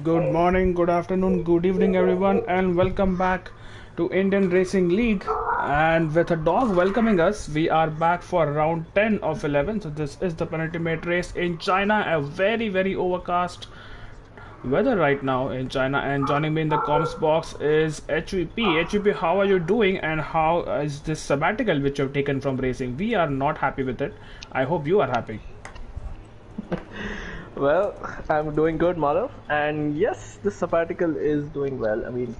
Good morning, good afternoon, good evening, everyone, and welcome back to Indian Racing League. And with a dog welcoming us, we are back for round 10 of 11. So, this is the penultimate race in China, a very overcast weather right now in China. And joining me in the comms box is HVP. HVP, how are you doing, and how is this sabbatical which you've taken from racing? We are not happy with it. I hope you are happy. Well, I'm doing good, Madhav. And yes, the sabbatical is doing well. I mean,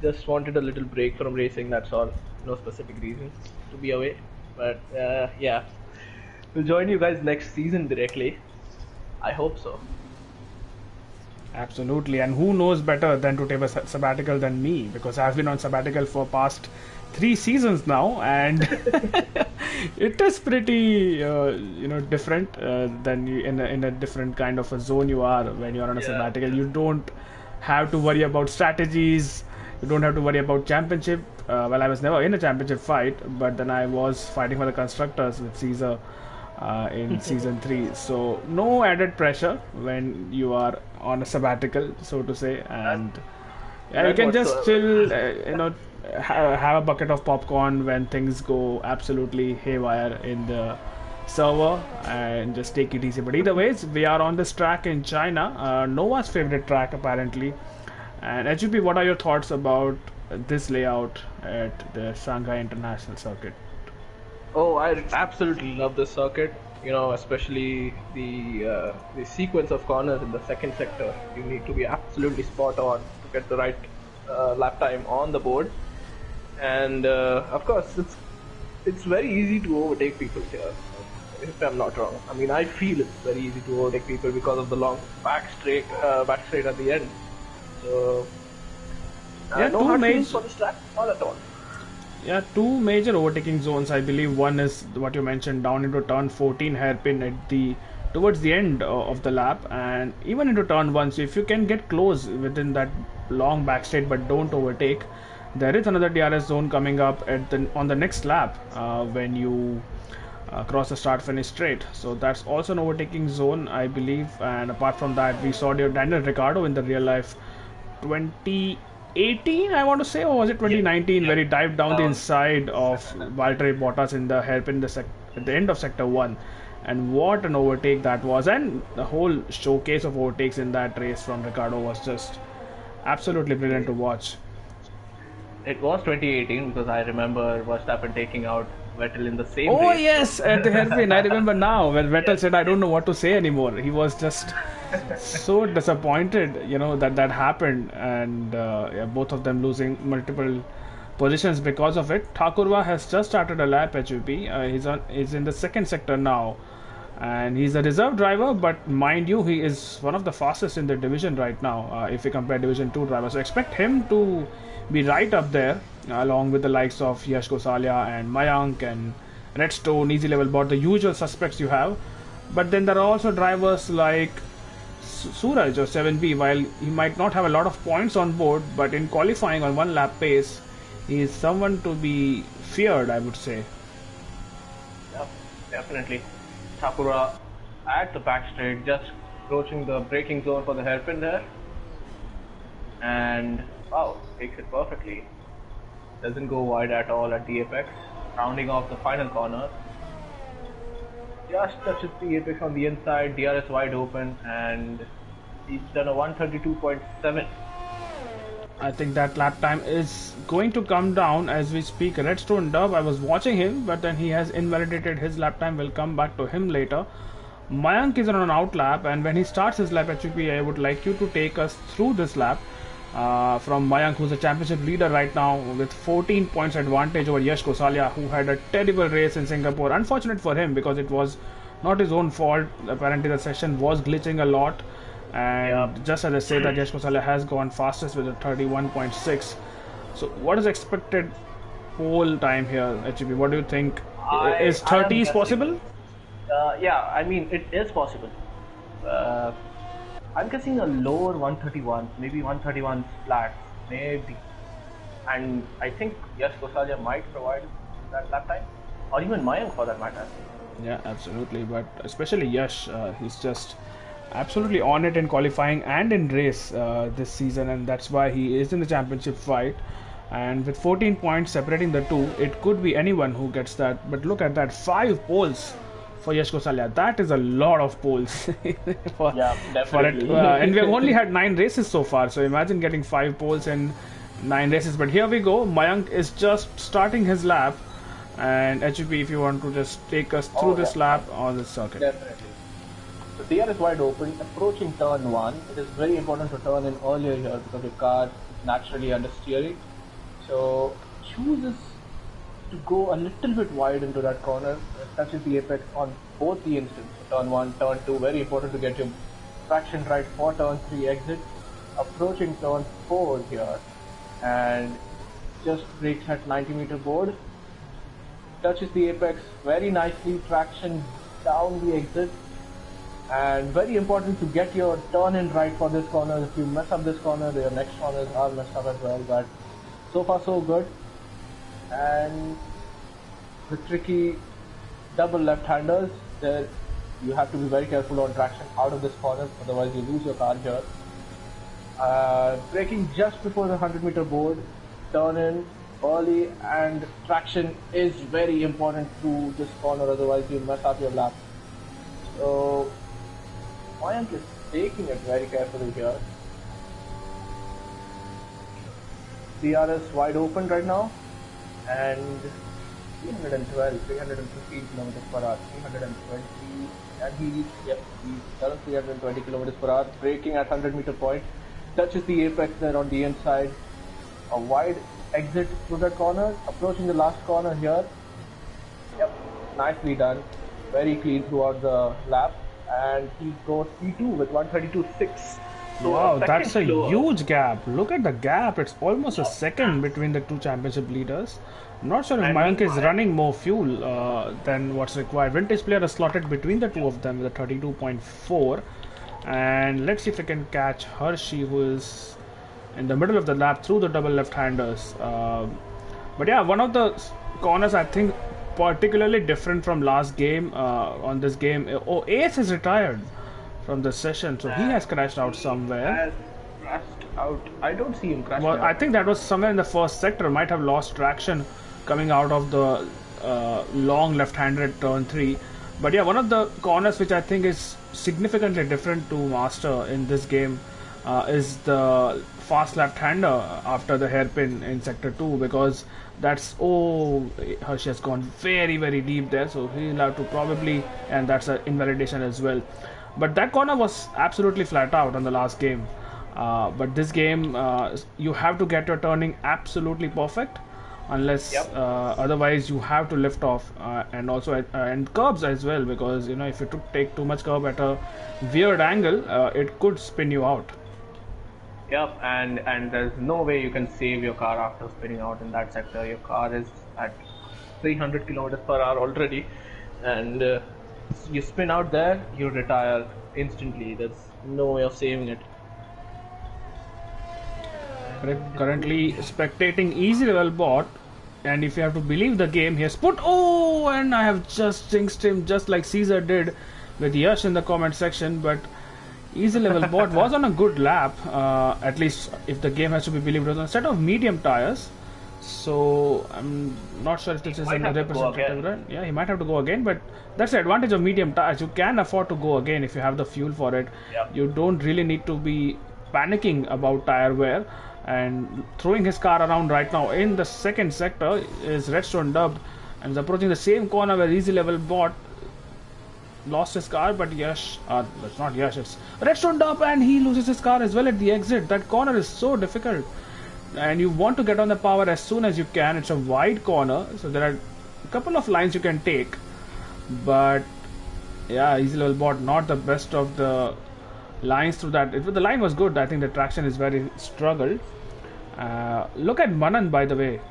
just wanted a little break from racing, that's all. No specific reason to be away. But yeah, we'll join you guys next season directly. I hope so. Absolutely, and who knows better than to take a sabbatical than me, because I've been on sabbatical for past 3 seasons now, and it is pretty different than you in a different kind of a zone you are when you are on a Yeah, sabbatical. You don't have to worry about strategies. You don't have to worry about championship. Well, I was never in a championship fight, but then I was fighting for the constructors with Caesar in season 3. So no added pressure when you are on a sabbatical, so to say, none, and yeah, you none can just whatsoever. chill, have a bucket of popcorn when things go absolutely haywire in the server and just take it easy. But either ways, we are on this track in China, Noah's favorite track apparently. And HUP, what are your thoughts about this layout at the Shanghai International Circuit? Oh, I absolutely love this circuit. You know, especially the sequence of corners in the second sector. You need to be absolutely spot on to get the right lap time on the board. And of course, it's very easy to overtake people here. If I'm not wrong, I mean, I feel it's very easy to overtake people because of the long back straight at the end. So Yeah, no two hard feelings major for this track, not at all. Yeah, two major overtaking zones. I believe one is what you mentioned down into turn 14 hairpin at the towards the end of the lap, and even into turn 1. So if you can get close within that long back straight but don't overtake, there is another DRS zone coming up at the on the next lap when you cross the start finish straight. So that's also an overtaking zone, I believe. And apart from that, we saw Daniel Ricciardo in the real life 2018, I want to say, or was it Yeah, 2019, yeah. where he dived down the That inside of was Valtteri Bottas in the hairpin at the end of sector 1. And what an overtake that was! And the whole showcase of overtakes in that race from Ricardo was just absolutely brilliant to watch. It was 2018 because I remember Verstappen taking out Vettel in the same Oh race. yes, at the hairpin. I remember now when Vettel Yes, said, "I yes. don't know what to say anymore." He was just so disappointed, that that happened, and yeah, both of them losing multiple positions because of it. Thakurva has just started a lap. HUP. He's in the second sector now, and he's a reserve driver. But mind you, he is one of the fastest in the division right now. If we compare Division 2 drivers, so expect him to be right up there, along with the likes of Yash Gosalia and Mayank and Redstone, Easy Level Bot, the usual suspects you have. But then there are also drivers like Suraj or 7B. While he might not have a lot of points on board, but in qualifying on one lap pace, he is someone to be feared, I would say. Yeah, definitely. Sakura at the back straight, just approaching the braking zone for the hairpin there. And wow, takes it perfectly. Doesn't go wide at all at the apex. Rounding off the final corner. Just touches the apex on the inside, DRS wide open, and he's done a 132.7. I think that lap time is going to come down as we speak. Redstone Dub, I was watching him, but then he has invalidated his lap time. We'll come back to him later. Mayank is on an out lap, and when he starts his lap, HUP, I would like you to take us through this lap. From Mayank, who's a championship leader right now with 14 points advantage over Yash Kosalia, who had a terrible race in Singapore. Unfortunate for him because it was not his own fault. Apparently, the session was glitching a lot. Yeah, And just as I say that Yash Kosalia has gone fastest with a 31.6. So, what is expected pole time here, HUP? What do you think? Is I am 30 is guessing. possible? Yeah, I mean it is possible. Uh, I'm guessing a lower 131, maybe 131 flat, maybe. And I think yes, Gosalia might provide that lap time, or even Mayank for that matter. Yeah, absolutely. But especially Yash, he's just absolutely on it in qualifying and in race this season, and that's why he is in the championship fight. And with 14 points separating the two, it could be anyone who gets that. But look at that, 5 poles for Yash Gosalia. That is a lot of poles for, Yeah, for it. definitely. And we have only had 9 races so far, so imagine getting 5 poles in 9 races. But here we go. Mayank is just starting his lap, and HUP, if you want to just take us through this lap on the circuit. Definitely. So DR is wide open, approaching turn 1. It is very important to turn in earlier here because your car is naturally under steering. So chooses to go a little bit wide into that corner, touches the apex on both the instants. Turn 1, turn 2, very important to get your traction right for turn 3 exit. Approaching turn 4 here and just brakes at 90-meter board. Touches the apex very nicely, traction down the exit. And very important to get your turn in right for this corner. If you mess up this corner, your next corners are messed up as well. But so far so good. And the tricky double left-handers, there you have to be very careful on traction out of this corner, otherwise you lose your car here. Braking just before the 100-meter board, turn in early, and traction is very important to this corner, otherwise you mess up your lap. So Mayank is taking it very carefully here. DRS wide open right now, and 312, 315 kilometers per hour, 320, and he's done 320 kilometers per hour, braking at 100-meter point, touches the apex there on the inside, a wide exit through that corner, approaching the last corner here. Yep, nicely done, very clean throughout the lap, and he goes P2 with 132.6. So wow, that's a huge gap. Look at the gap. It's almost a second between the two championship leaders. I'm not sure if Mayank is running more fuel than what's required. Vintage player is slotted between the two of them with a 32.4. And let's see if we can catch Hershey, who is in the middle of the lap through the double left-handers. But yeah, one of the corners I think particularly different from last game on this game. Oh, Ace is retired from the session, so he has crashed out somewhere. Crashed out. I don't see him crashing out. I think that was somewhere in the first sector. Might have lost traction coming out of the long left-handed turn 3. But yeah, one of the corners which I think is significantly different to master in this game is the fast left-hander after the hairpin in sector 2, because that's, oh, Hershey has gone very, very deep there, so he'll have to probably, and that's an invalidation as well. But that corner was absolutely flat out on the last game. But this game, you have to get your turning absolutely perfect, unless otherwise you have to lift off, and also and curbs as well, because if you take too much curb at a weird angle, it could spin you out. Yep, and there's no way you can save your car after spinning out in that sector. Your car is at 300 kilometers per hour already, and you spin out there, you retire instantly. There's no way of saving it. Currently spectating easy level bot, and if you have to believe the game, he has put, oh, and I have just jinxed him just like Caesar did with Yash in the comment section. But easy level bot was on a good lap, at least if the game has to be believed. It was on a set of medium tires, so I'm not sure if this is a representative run. Yeah, he might have to go again, but that's the advantage of medium tires. You can afford to go again if you have the fuel for it. You don't really need to be panicking about tire wear. And throwing his car around right now in the second sector is Redstone Dubbed, and is approaching the same corner where easy level bot lost his car. But Yash, it's not Yash, it's Redstone Dubbed, and he loses his car as well at the exit. That corner is so difficult, and you want to get on the power as soon as you can. It's a wide corner, so there are a couple of lines you can take, but yeah, easy level bot not the best of the lines through that. The line was good. I think the traction is very struggled. Look at Manan, by the way,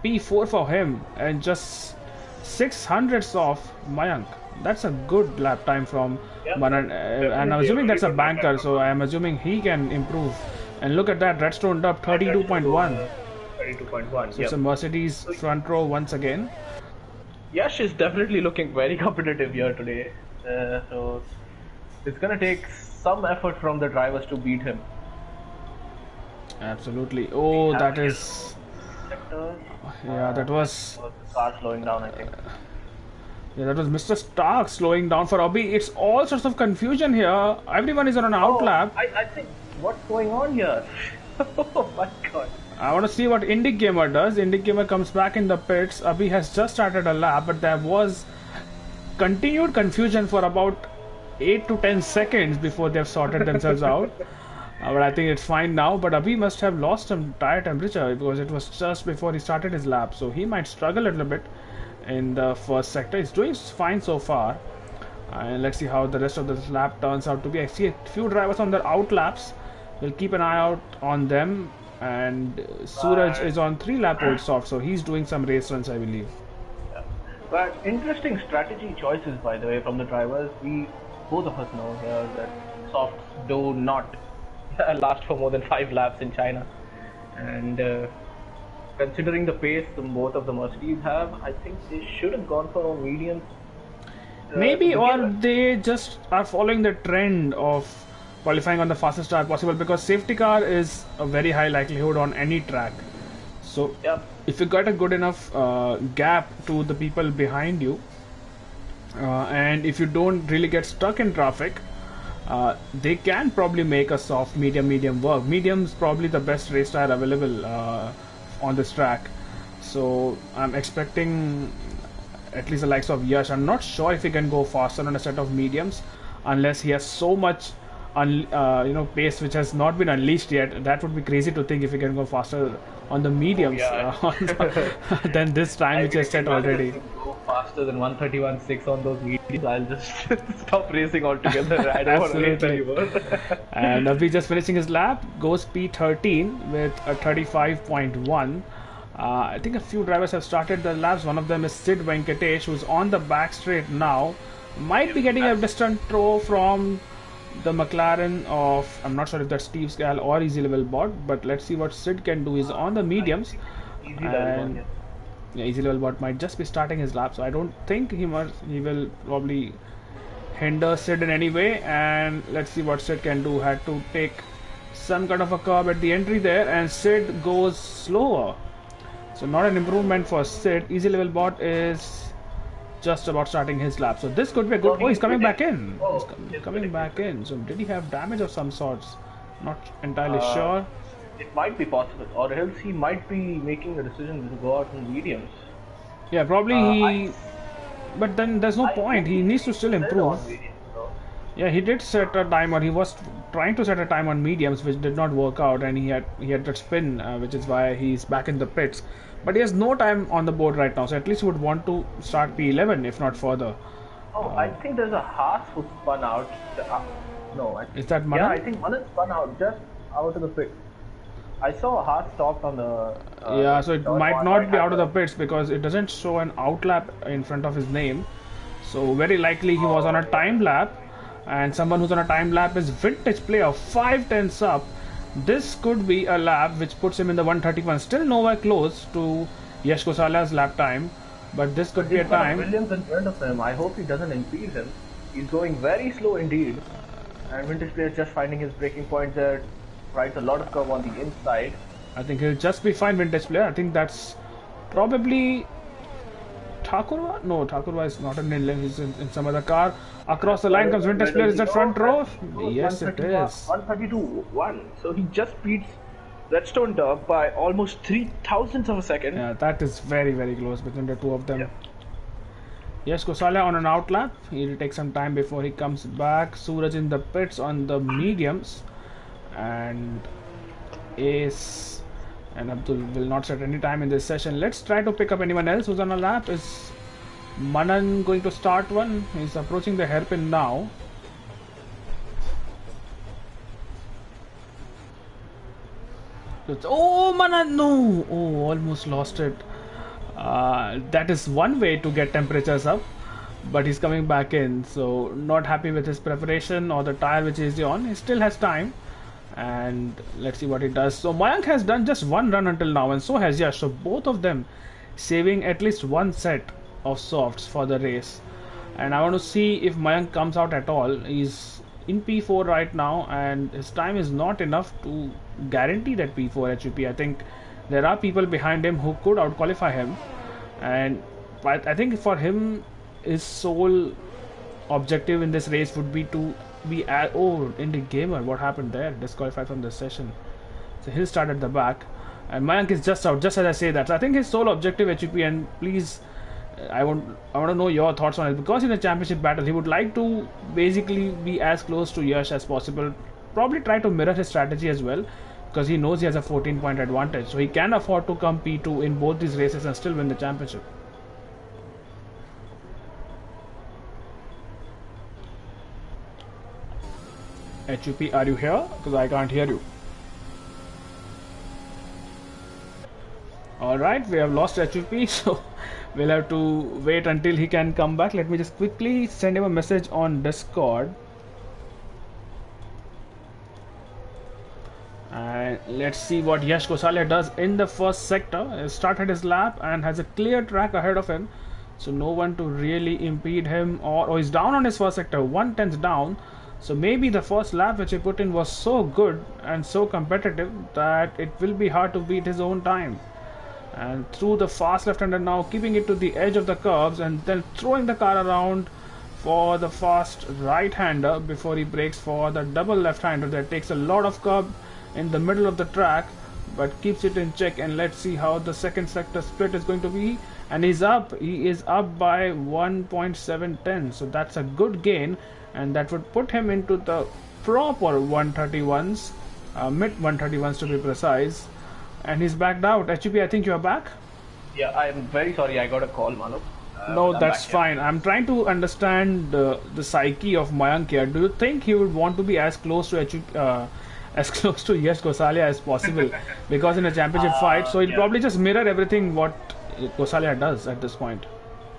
P4 for him, and just 600ths off Mayank. That's a good lap time from Manan, and I'm assuming that's a banker, so I'm assuming he can improve. And look at that, Redstone up 32.1. 32.1. So it's a Mercedes front row once again. Yash is definitely looking very competitive here today. So it's gonna take some effort from the drivers to beat him. Absolutely. We Oh, have that a is. yellow sector. Yeah, that was. Was the car slowing down, I think. Yeah, that was Mr. Stark slowing down for Abhi. It's all sorts of confusion here. Everyone is on an Oh, outlap. I think what's going on here? Oh my god. I want to see what Indic Gamer does. Indic Gamer comes back in the pits. Abhi has just started a lap, but there was continued confusion for about 8 to 10 seconds before they've sorted themselves out. But I think it's fine now. But Abhi must have lost some tire temperature because it was just before he started his lap. So he might struggle a little bit in the first sector. He's doing fine so far. And let's see how the rest of this lap turns out to be. I see a few drivers on their out laps. We'll keep an eye out on them. And Suraj is on 3 lap old soft, so he's doing some race runs, I believe. Yeah. But interesting strategy choices, by the way, from the drivers. We both of us know here that softs do not last for more than 5 laps in China, and considering the pace both of the Mercedes have, I think they should have gone for mediums. Maybe, or they just are following the trend of qualifying on the fastest tire possible, because safety car is a very high likelihood on any track. So Yeah. if you got a good enough gap to the people behind you, and if you don't really get stuck in traffic, they can probably make a soft medium work. Medium's probably the best race tire available on this track. So I'm expecting at least the likes of Yash. I'm not sure if he can go faster on a set of mediums unless he has so much pace which has not been unleashed yet. That would be crazy to think if he can go faster on the mediums than this time which is set already. Go faster than 131.6 on those mediums, I'll just stop racing altogether. I don't want to race anymore. And Abhi just finishing his lap goes P13 with a 35.1. I think a few drivers have started the laps. One of them is Sid Venkatesh, who's on the back straight now. Might be getting a distant throw from the McLaren of, I'm not sure if that's Steve Scal or Easy Level Bot, but let's see what Sid can do. He's on the mediums. And Easy Level Bot might just be starting his lap, so I don't think he will probably hinder Sid in any way. And let's see what Sid can do. Had to take some kind of a curb at the entry there, and Sid goes slower. So not an improvement for Sid. Easy Level Bot is just about starting his lap. So this could be a good... Oh, he's coming back in. He's coming back in. So did he have damage of some sorts? Not entirely sure. It might be possible. Or else he might be making a decision to go out in mediums. Yeah, probably but then there's no point. He needs to still improve. Yeah, he did set a time, or he was trying to set a time on mediums, which did not work out, and he had that spin, which is why he's back in the pits. But he has no time on the board right now, so at least he would want to start P11, if not further. Oh, I think there's a Haas who spun out. Is that Manan? Yeah, I think Manan spun out just out of the pit. I saw a Haas stopped on the... yeah, so it might not be out of the pits because it doesn't show an outlap in front of his name. So very likely he was on a time lap. And someone who's on a time lap is Vintage Player, 5/10 up. This could be a lap which puts him in the 131. Still nowhere close to Yash Gosala's lap time, but this could be a time. Williams in front of him. I hope he doesn't impede him. He's going very slow indeed. And Vintage Player is just finding his braking point there. Rides a lot of curve on the inside. I think he'll just be fine, Vintage Player. I think that's probably Thakurwa? No, Thakurwa is not in Inland. He's in some other car. Across the line comes Vintage Player. Is that front row? Yes, it is. 132.1. So he just beats Redstone Dub by almost 3,000ths of a second. Yeah, that is very, very close between the two of them. Yeah. Yes, Kosala on an outlap. He'll take some time before he comes back. Suraj in the pits on the mediums. And Ace and Abdul will not set any time in this session. Let's try to pick up anyone else who's on a lap. Is Manan going to start one? He's approaching the hairpin now. Oh, Manan, no! Oh, almost lost it. That is one way to get temperatures up, but he's coming back in, so not happy with his preparation or the tire which he's on. He still has time, and let's see what he does. So Mayank has done just one run until now, and so has Yash. So both of them saving at least one set of softs for the race. And I want to see if Mayank comes out at all. He's in P4 right now, and his time is not enough to guarantee that P4 HUP. I think there are people behind him who could outqualify him, and I think for him, his sole objective in this race would be to be at, oh, Indie Gamer, what happened there? Disqualified from this session. So he'll start at the back, and Mayank is just out. Just as I say that, so I think his sole objective HUP, and please, I want to know your thoughts on it, because in the championship battle he would like to basically be as close to Yash as possible. Probably try to mirror his strategy as well, because he knows he has a 14-point advantage, so he can afford to come P2 in both these races and still win the championship. HUP, are you here? Because I can't hear you. Alright, we have lost HUP, so we'll have to wait until he can come back. Let me just quickly send him a message on Discord. And let's see what Yash Gosalia does in the first sector. He started his lap and has a clear track ahead of him, so no one to really impede him. Or he's down on his first sector, 1/10 down. So maybe the first lap which he put in was so good and so competitive that it will be hard to beat his own time. And through the fast left-hander now, keeping it to the edge of the curves and then throwing the car around for the fast right-hander before he breaks for the double left-hander that takes a lot of curb in the middle of the track but keeps it in check. And let's see how the second sector split is going to be. And he is up by 1.710, so that's a good gain, and that would put him into the proper 131s, mid 131s to be precise. And he's backed out. HUP, I think you are back? Yeah, I'm very sorry, I got a call, Manu. No, that's fine. I'm trying to understand the psyche of Mayank here. Do you think he would want to be as close to as close to Yash Gosalia as possible? Because in a championship fight, so he'll probably just mirror everything what Gosalia does at this point.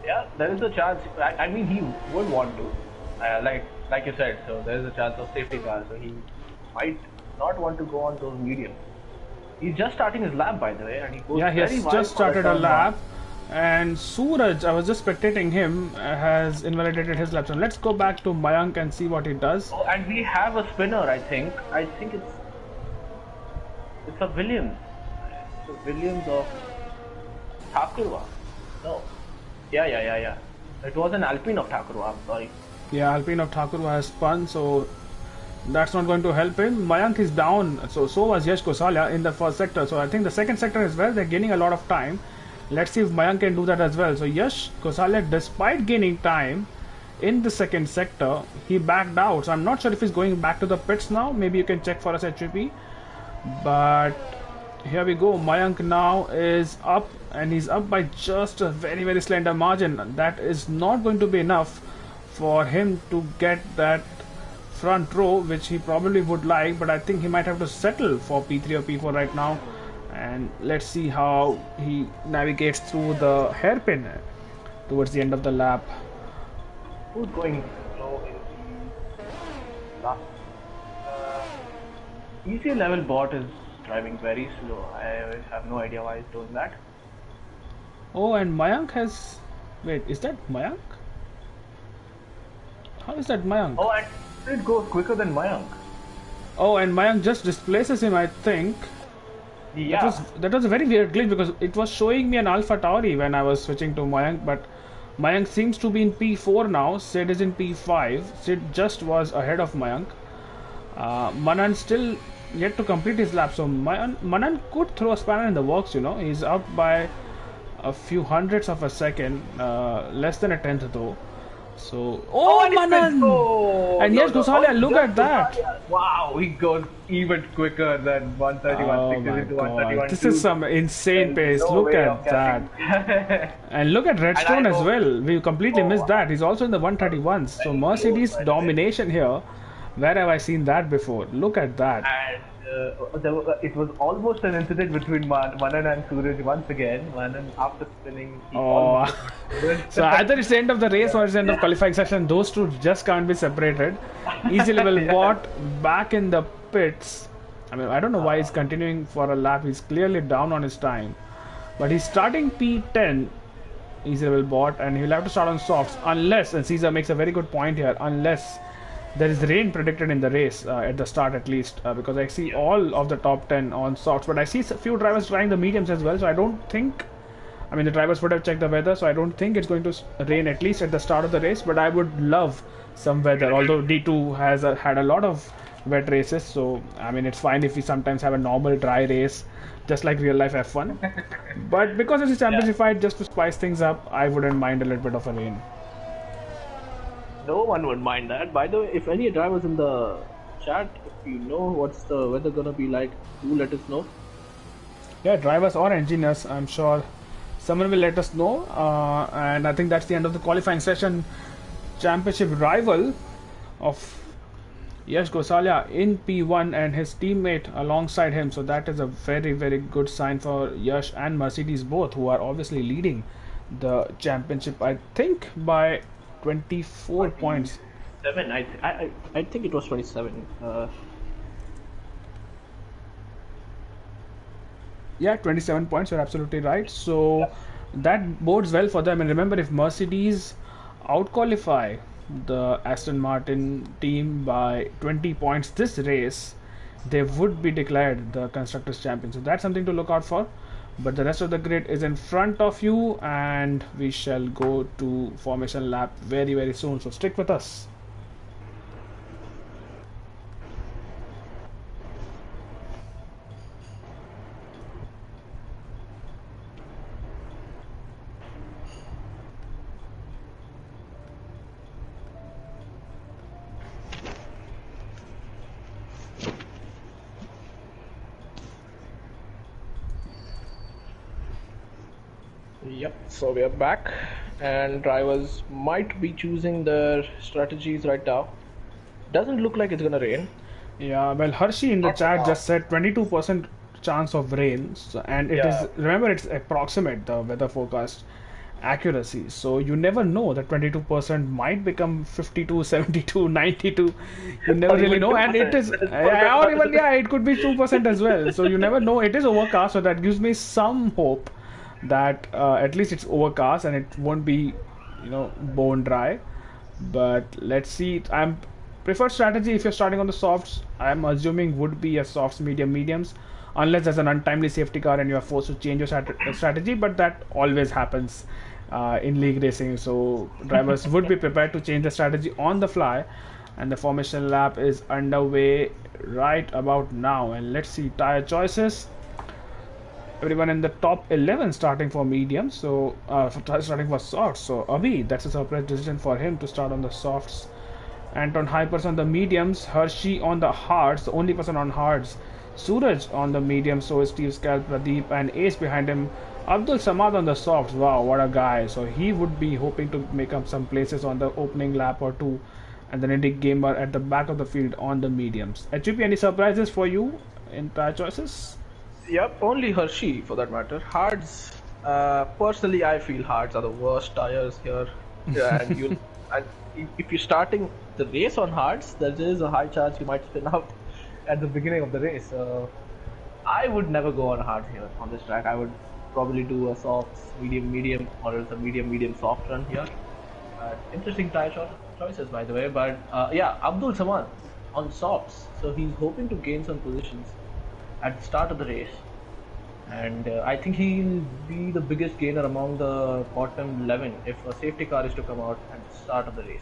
Yeah, there is a chance. I mean, he would want to, like you said. So there is a chance of safety car. So he might not want to go on those mediums. He's just starting his lap, by the way, and he goes yeah, he has just started a lap. And Suraj, I was just spectating him, has invalidated his lap. So let's go back to Mayank and see what he does. Oh, and we have a spinner, I think. I think it's a Williams. It's a Williams of Thakurwa. No. Yeah. It was an Alpine of Thakurwa, I'm sorry. Yeah, Alpine of Thakurwa has spun, so that's not going to help him. Mayank is down, so was Yash Gosalia in the first sector. So I think the second sector as well, they're gaining a lot of time. Let's see if Mayank can do that as well. So Yash Gosalia, despite gaining time in the second sector, he backed out. So I'm not sure if he's going back to the pits now. Maybe you can check for us, HUP. But here we go. Mayank now is up, and he's up by just a very, very slender margin. That is not going to be enough for him to get that front row, which he probably would like, but I think he might have to settle for P3 or P4 right now. And let's see how he navigates through the hairpin towards the end of the lap. Who's going slow in the last? Easy level bot is driving very slow. I have no idea why he's doing that. Oh, and Mayank has... Wait, is that Mayank? How is that Mayank? Oh, and it goes quicker than Mayank. Oh, and Mayank just displaces him, I think. Yeah. That was a very weird glitch, because it was showing me an Alpha Tauri when I was switching to Mayank, but Mayank seems to be in P4 now. Sid is in P5. Sid just was ahead of Mayank. Manan still yet to complete his lap, so Manan could throw a spanner in the works, you know. He's up by a few hundredths of a second, less than a tenth though. So, Manan! And Yash Gosalia, look at that! Wow, he goes even quicker than 131. Oh my god, this is some insane pace. Look at that. And look at Redstone as well. We completely missed that. He's also in the 131s. So Mercedes domination here. Where have I seen that before? Look at that. And it was almost an incident between Manan and Suraj once again. Manan, after spinning, so either it's the end of the race or it's the end of qualifying session. Those two just can't be separated. Easy level bot back in the pits. I mean, I don't know why he's continuing for a lap. He's clearly down on his time, but he's starting P10. Easy level bot, and he'll have to start on softs unless, and Caesar makes a very good point here, unless there is rain predicted in the race at the start at least, because I see Yeah. all of the top 10 on softs, but I see a few drivers trying the mediums as well. So I don't think, I mean, the drivers would have checked the weather, so I don't think it's going to rain at least at the start of the race. But I would love some weather. Although D2 has had a lot of wet races, so I mean, it's fine if we sometimes have a normal dry race, just like real life F1. But because it's a Yeah. championship fight, just to spice things up, I wouldn't mind a little bit of a rain. No one would mind that. By the way, if any drivers in the chat, if you know what's the weather gonna be like, do let us know. Yeah, drivers or engineers, I'm sure someone will let us know. And I think that's the end of the qualifying session. Championship rival of Yash Gosalia in P1 and his teammate alongside him. So that is a very, very good sign for Yash and Mercedes both, who are obviously leading the championship, I think, by 24 points. 7. I think it was 27. Yeah, 27 points, you're absolutely right. So that bodes well for them. And remember, if Mercedes outqualify the Aston Martin team by 20 points this race, they would be declared the Constructors' Champion. So that's something to look out for. But the rest of the grid is in front of you, and we shall go to formation lap very, very soon. So stick with us. Yep, so we are back, and drivers might be choosing their strategies right now. Doesn't look like it's gonna rain. Yeah, well, Hershey in the Not for chat now. just said 22% chance of rain, so, and it Yeah, is, remember, it's approximate, the weather forecast accuracy. So you never know that 22% might become 52, 72, 92. You never or really even know, and it 2%. is, That is perfect. or even, yeah, it could be 2% as well. So you never know. It is overcast, so that gives me some hope that at least it's overcast and it won't be, bone dry. But let's see. I'm preferred strategy if you're starting on the softs. I'm assuming would be a softs, mediums, unless there's an untimely safety car and you are forced to change your strategy. But that always happens in league racing. So drivers would be prepared to change the strategy on the fly. And the formation lap is underway right about now. And let's see tire choices. Everyone in the top 11 starting for mediums, so starting for softs. So Avi, that's a surprise decision for him to start on the softs. Anton Hypers on the mediums, Hershey on the hards, the only person on hards. Suraj on the medium, so is Steve Scal, Pradeep, and Ace behind him. Abdul Samad on the softs. Wow, what a guy! So he would be hoping to make up some places on the opening lap or two, and then Nick Gamer at the back of the field on the mediums. HUP, any surprises for you in tire choices? Yep, only Hershey for that matter. Hards, personally, I feel hards are the worst tires here. Yeah, and if you're starting the race on hards, there is a high chance you might spin out at the beginning of the race. So I would never go on hard here on this track. I would probably do a soft, medium, or else a medium, soft run here. Interesting choices, by the way. But yeah, Abdul Samad on softs, so he's hoping to gain some positions at the start of the race, and I think he'll be the biggest gainer among the bottom 11 if a safety car is to come out at the start of the race.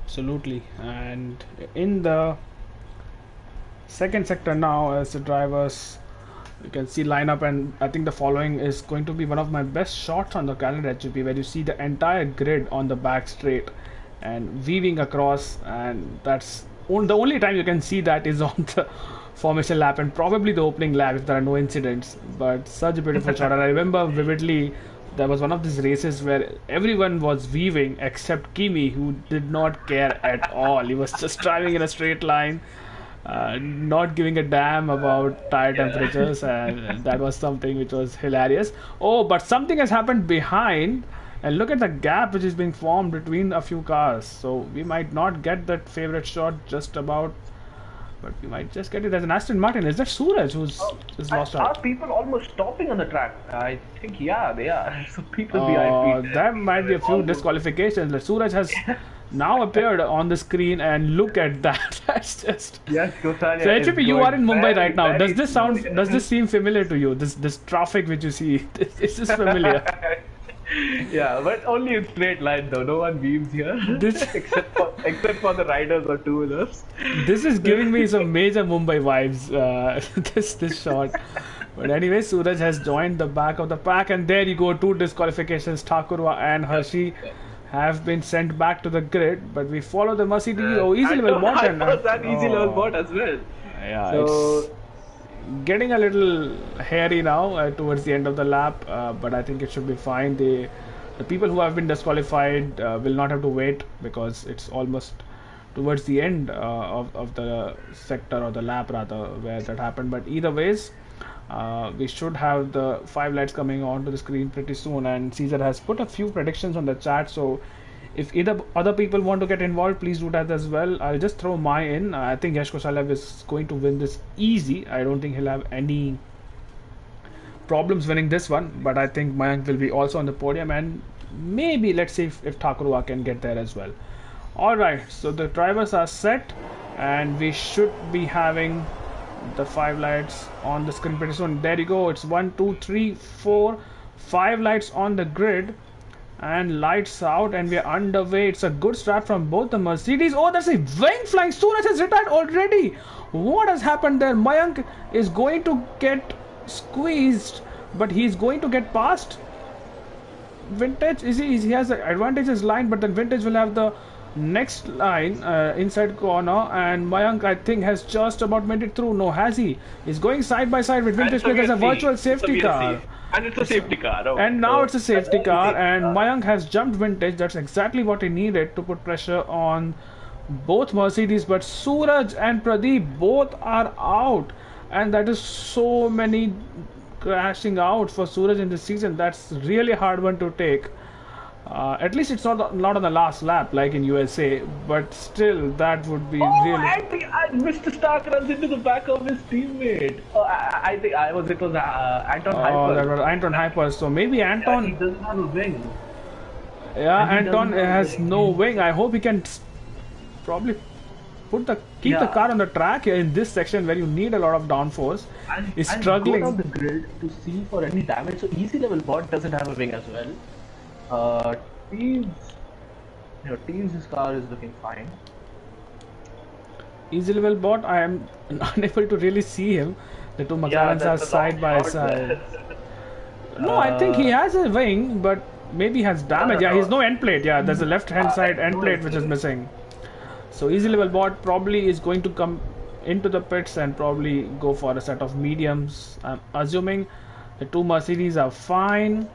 Absolutely. And in the second sector now, as the drivers, you can see lineup, and I think the following is going to be one of my best shots on the calendar HGP, where you see the entire grid on the back straight and weaving across, and that's the only time you can see that is on the formation lap and probably the opening lap if there are no incidents. But such a beautiful shot, and I remember vividly there was one of these races where everyone was weaving except Kimi, who did not care at all. He was just driving in a straight line, not giving a damn about tire Yeah. temperatures, and that was something which was hilarious. Oh, but something has happened behind, and look at the gap which is being formed between a few cars. So we might not get that favorite shot just about, but we might just get it as an Aston Martin. Is that Suraj who's Oh, is lost are out? people almost stopping on the track? I think, yeah, they are. So people behind me, There might be a few almost. disqualifications. Like Suraj has now appeared on the screen, and look at that. That's just. Yes, So Gosalia is HVP, you are going in Mumbai very, right now. very Does this slow sound? Does here. this seem familiar to you? This traffic which you see, is this familiar? Yeah, but only in straight line though. No one beams here, This except for the riders or two-wheelers. this is giving me some major Mumbai vibes. This shot. But anyway, Suraj has joined the back of the pack, and there you go. Two disqualifications. Thakurwa and Hershey have been sent back to the grid. But we follow the Mercedes. Oh, easy level bot and Easy level bot as well. yeah, So it's getting a little hairy now towards the end of the lap, but I think it should be fine. The people who have been disqualified will not have to wait because it's almost towards the end of the sector or the lap rather where that happened. But either ways, we should have the 5 lights coming onto the screen pretty soon. And Caesar has put a few predictions on the chat, so if either other people want to get involved, please do that as well. I'll just throw my in. I think Yash Kosalev is going to win this easy. I don't think he'll have any problems winning this one, but I think Mayank will be also on the podium, and maybe let's see if Thakurwa can get there as well. Alright, so the drivers are set, and we should be having the 5 lights on the screen pretty soon. There you go. It's 1, 2, 3, 4, 5 lights on the grid. And lights out, and we are underway. It's a good start from both the Mercedes. Oh, there's a wing flying. Suraj has retired already. What has happened there? Mayank is going to get squeezed, but he's going to get past Vintage. He has the advantages line, but then Vintage will have the next line inside corner, and Mayank I think has just about made it through. No, has he? He's going side by side with Vintage. There's a virtual safety car. And it's a safety car. Oh, and now so it's a safety car, and Mayank has jumped Vintage. That's exactly what he needed to put pressure on both Mercedes. But Suraj and Pradeep both are out, and that is so many crashing out for Suraj in this season. That's really a hard one to take. At least it's not on the last lap like in USA, but still that would be really. And Mr. Stark runs into the back of his teammate. Oh, I think it was Anton Hyper. Oh, that was Anton Hyper. So maybe Anton. Yeah, he doesn't have a wing. Yeah, Anton has no wing. I hope he can probably keep the car on the track here in this section where you need a lot of downforce. He's struggling. Go down the grid to see for any damage. So easy level bot doesn't have a wing as well. Teams' car is looking fine. Easy level bot, I am unable to really see him. The two McLarens are side by side. No, I think he has a wing, but maybe has damage. Yeah, he's no end plate. Yeah, there's a left hand side end plate which is missing. So easy level bot probably is going to come into the pits and probably go for a set of mediums. I'm assuming the two Mercedes are fine.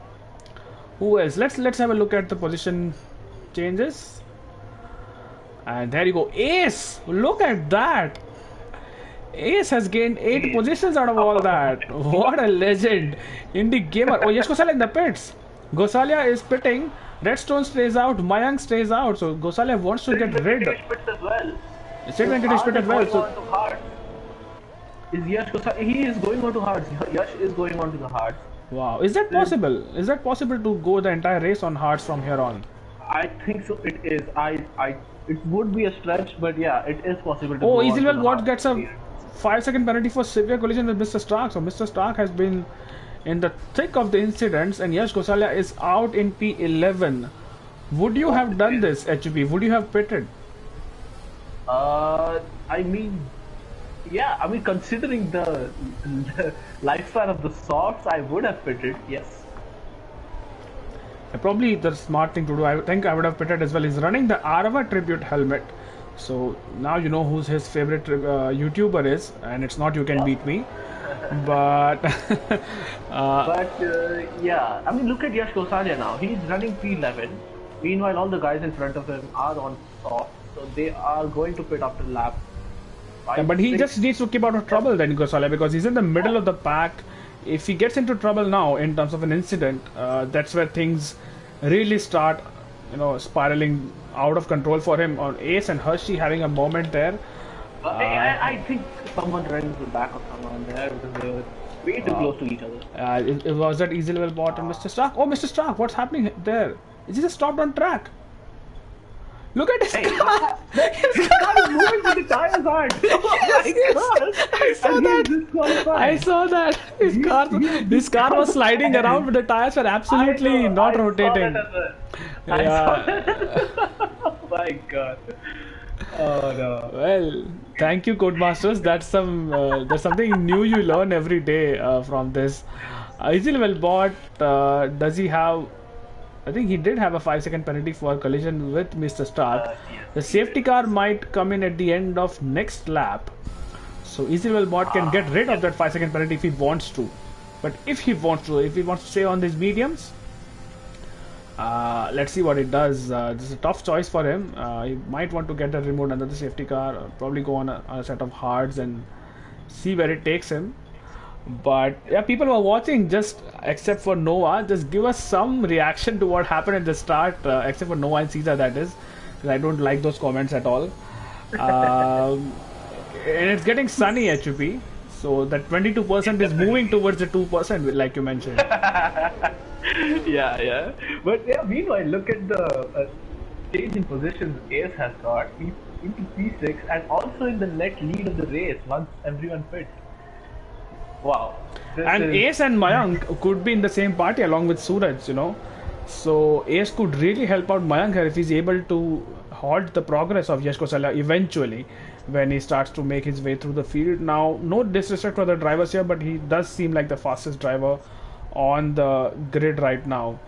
Who else? Let's have a look at the position changes. And there you go. Ace! Look at that! Ace has gained 8 positions out of all that. What a legend. Indie gamer. Oh, yes, Gosalia in the pits. Gosalia is pitting. Redstone stays out. Mayank stays out. So Gosalia wants to get rid. Sid Venkatesh pit as well. So He is going on to hards. Yash is going on to the hards. Wow, is that possible? Is that possible to go the entire race on hards from here on? I think so. It is. It would be a stretch, but yeah, it is possible to. Oh, easy level bot gets a 5-second penalty for severe collision with Mr. Stark. So Mr. Stark has been in the thick of the incidents, and Yash Gosalia is out in P11. Would you have done this, HB? Would you have pitted? I mean, yeah. I mean, considering the lifespan of the softs, I would have pitted. Yes. Probably the smart thing to do. I think I would have pitted as well. He's running the Arava tribute helmet, so now you know who's his favorite YouTuber is, and it's not You Can Beat Me. But yeah, I mean, look at Yash Gosalia now. He's running P11. Meanwhile, all the guys in front of him are on soft, so they are going to pit after lap. Yeah, but he just needs to keep out of trouble then, Gosalia, because he's in the middle of the pack. If he gets into trouble now in terms of an incident, that's where things really start, spiraling out of control for him. On Ace and Hershey having a moment there. I think someone ran into the back of someone there because they were way too close to each other. It was that easy level bot and Mr. Stark. Oh, Mr. Stark, what's happening there? Is he just stopped on track? Look at his Hey, car! his car is moving with the tires aren't. Oh my Yes, god! I saw And that. he's I disqualified. saw that. His car was sliding around, but the tires were I absolutely know, not I saw that rotating. as well. I saw that. Yeah. Oh my god. Oh no. Well, thank you, Codemasters. That's something new you learn every day from this. Easy level bot. Does he have? I think he did have a 5-second penalty for collision with Mr. Stark. Yes, The he did. safety car might come in at the end of next lap. So Easy level bot can get rid of that 5-second penalty if he wants to. But if he wants to stay on these mediums, let's see what it does. This is a tough choice for him. He might want to get a remote under the safety car, or probably go on a set of hards and see where it takes him. But yeah, people who are watching, just except for Noah, just give us some reaction to what happened at the start, except for Noah and Caesar, that is, because I don't like those comments at all. And it's getting sunny, HUP, so that 22% is moving towards the 2%, like you mentioned. Yeah. But yeah, meanwhile, look at the change in positions Ace has got. He's into P6 and also in the net lead of the race once everyone fits. Wow. And Ace and Mayank could be in the same party along with Suraj, So Ace could really help out Mayank here if he's able to halt the progress of Yash Kosalia eventually when he starts to make his way through the field. Now, no disrespect for the drivers here, but he does seem like the fastest driver on the grid right now.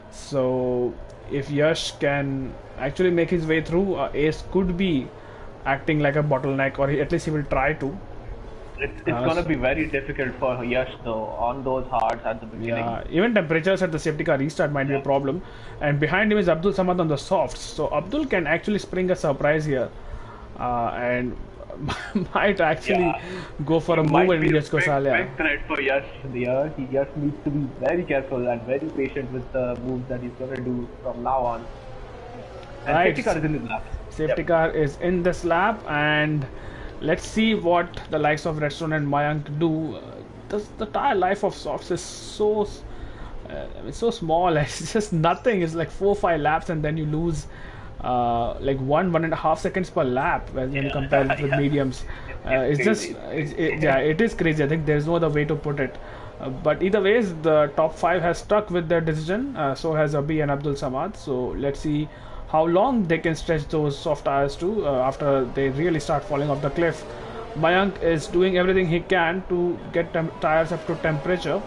So if Yash can actually make his way through, Ace could be acting like a bottleneck, or at least he will try to. It's going to be very difficult for Yash though on those hards at the beginning. Yeah, even temperatures at the safety car restart might be a problem. And behind him is Abdul Samad on the softs. So Abdul can actually spring a surprise here. And might actually go for a move and Yash Kosalia. Big threat for Yash here. He just needs to be very careful and very patient with the moves that he's going to do from now on. And Right. safety car is in his lap. Safety car is in this lap, and let's see what the likes of Redstone and Mayank do. The tire life of softs is it's so small. It's just nothing. It's like 4-5 laps, and then you lose like 1.5 seconds per lap when you compare it with mediums. It's just it is crazy. I think there's no other way to put it. But either ways, the top 5 has stuck with their decision. So has Abhi and Abdul Samad. So let's see how long they can stretch those soft tires to after they really start falling off the cliff. Mayank is doing everything he can to get tires up to temperature,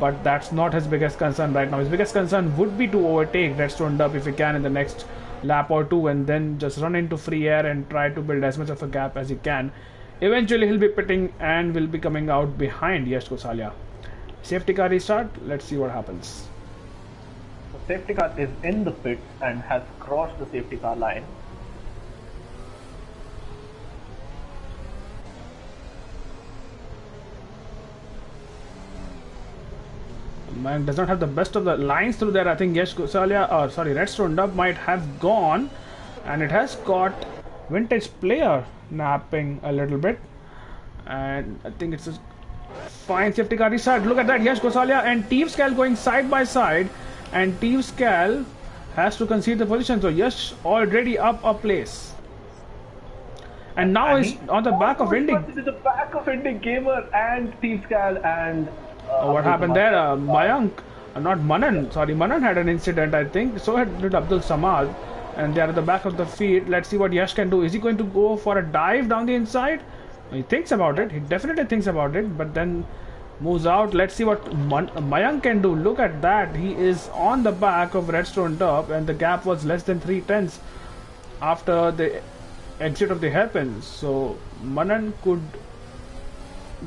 but that's not his biggest concern right now. His biggest concern would be to overtake Redstone Dub if he can in the next lap or two, and then just run into free air and try to build as much of a gap as he can. Eventually he'll be pitting and will be coming out behind Yash Kosalia. Safety car restart, let's see what happens. The safety car is in the pits and has crossed the safety car line. Man does not have the best of the lines through there. I think Yash Kosalia, or sorry, Redstone Dub might have gone, and it has caught Vintage Player napping a little bit, and I think it's a fine safety car restart. Look at that, Yash Kosalia and Teevscal going side by side, and Teevscal has to concede the position. So Yash already up a place, and now he's on the back of Indy. The back of Indy Gamer and Teevscal and. What happened there? Mayank, not Manan. Sorry, Manan had an incident, I think. So did Abdul Samad, and they are at the back of the field. Let's see what Yash can do. Is he going to go for a dive down the inside? He thinks about it. He definitely thinks about it, but then moves out. Let's see what Mayank can do. Look at that. He is on the back of Redstone Dub, and the gap was less than 3/10 after the exit of the hairpins. So Manan could.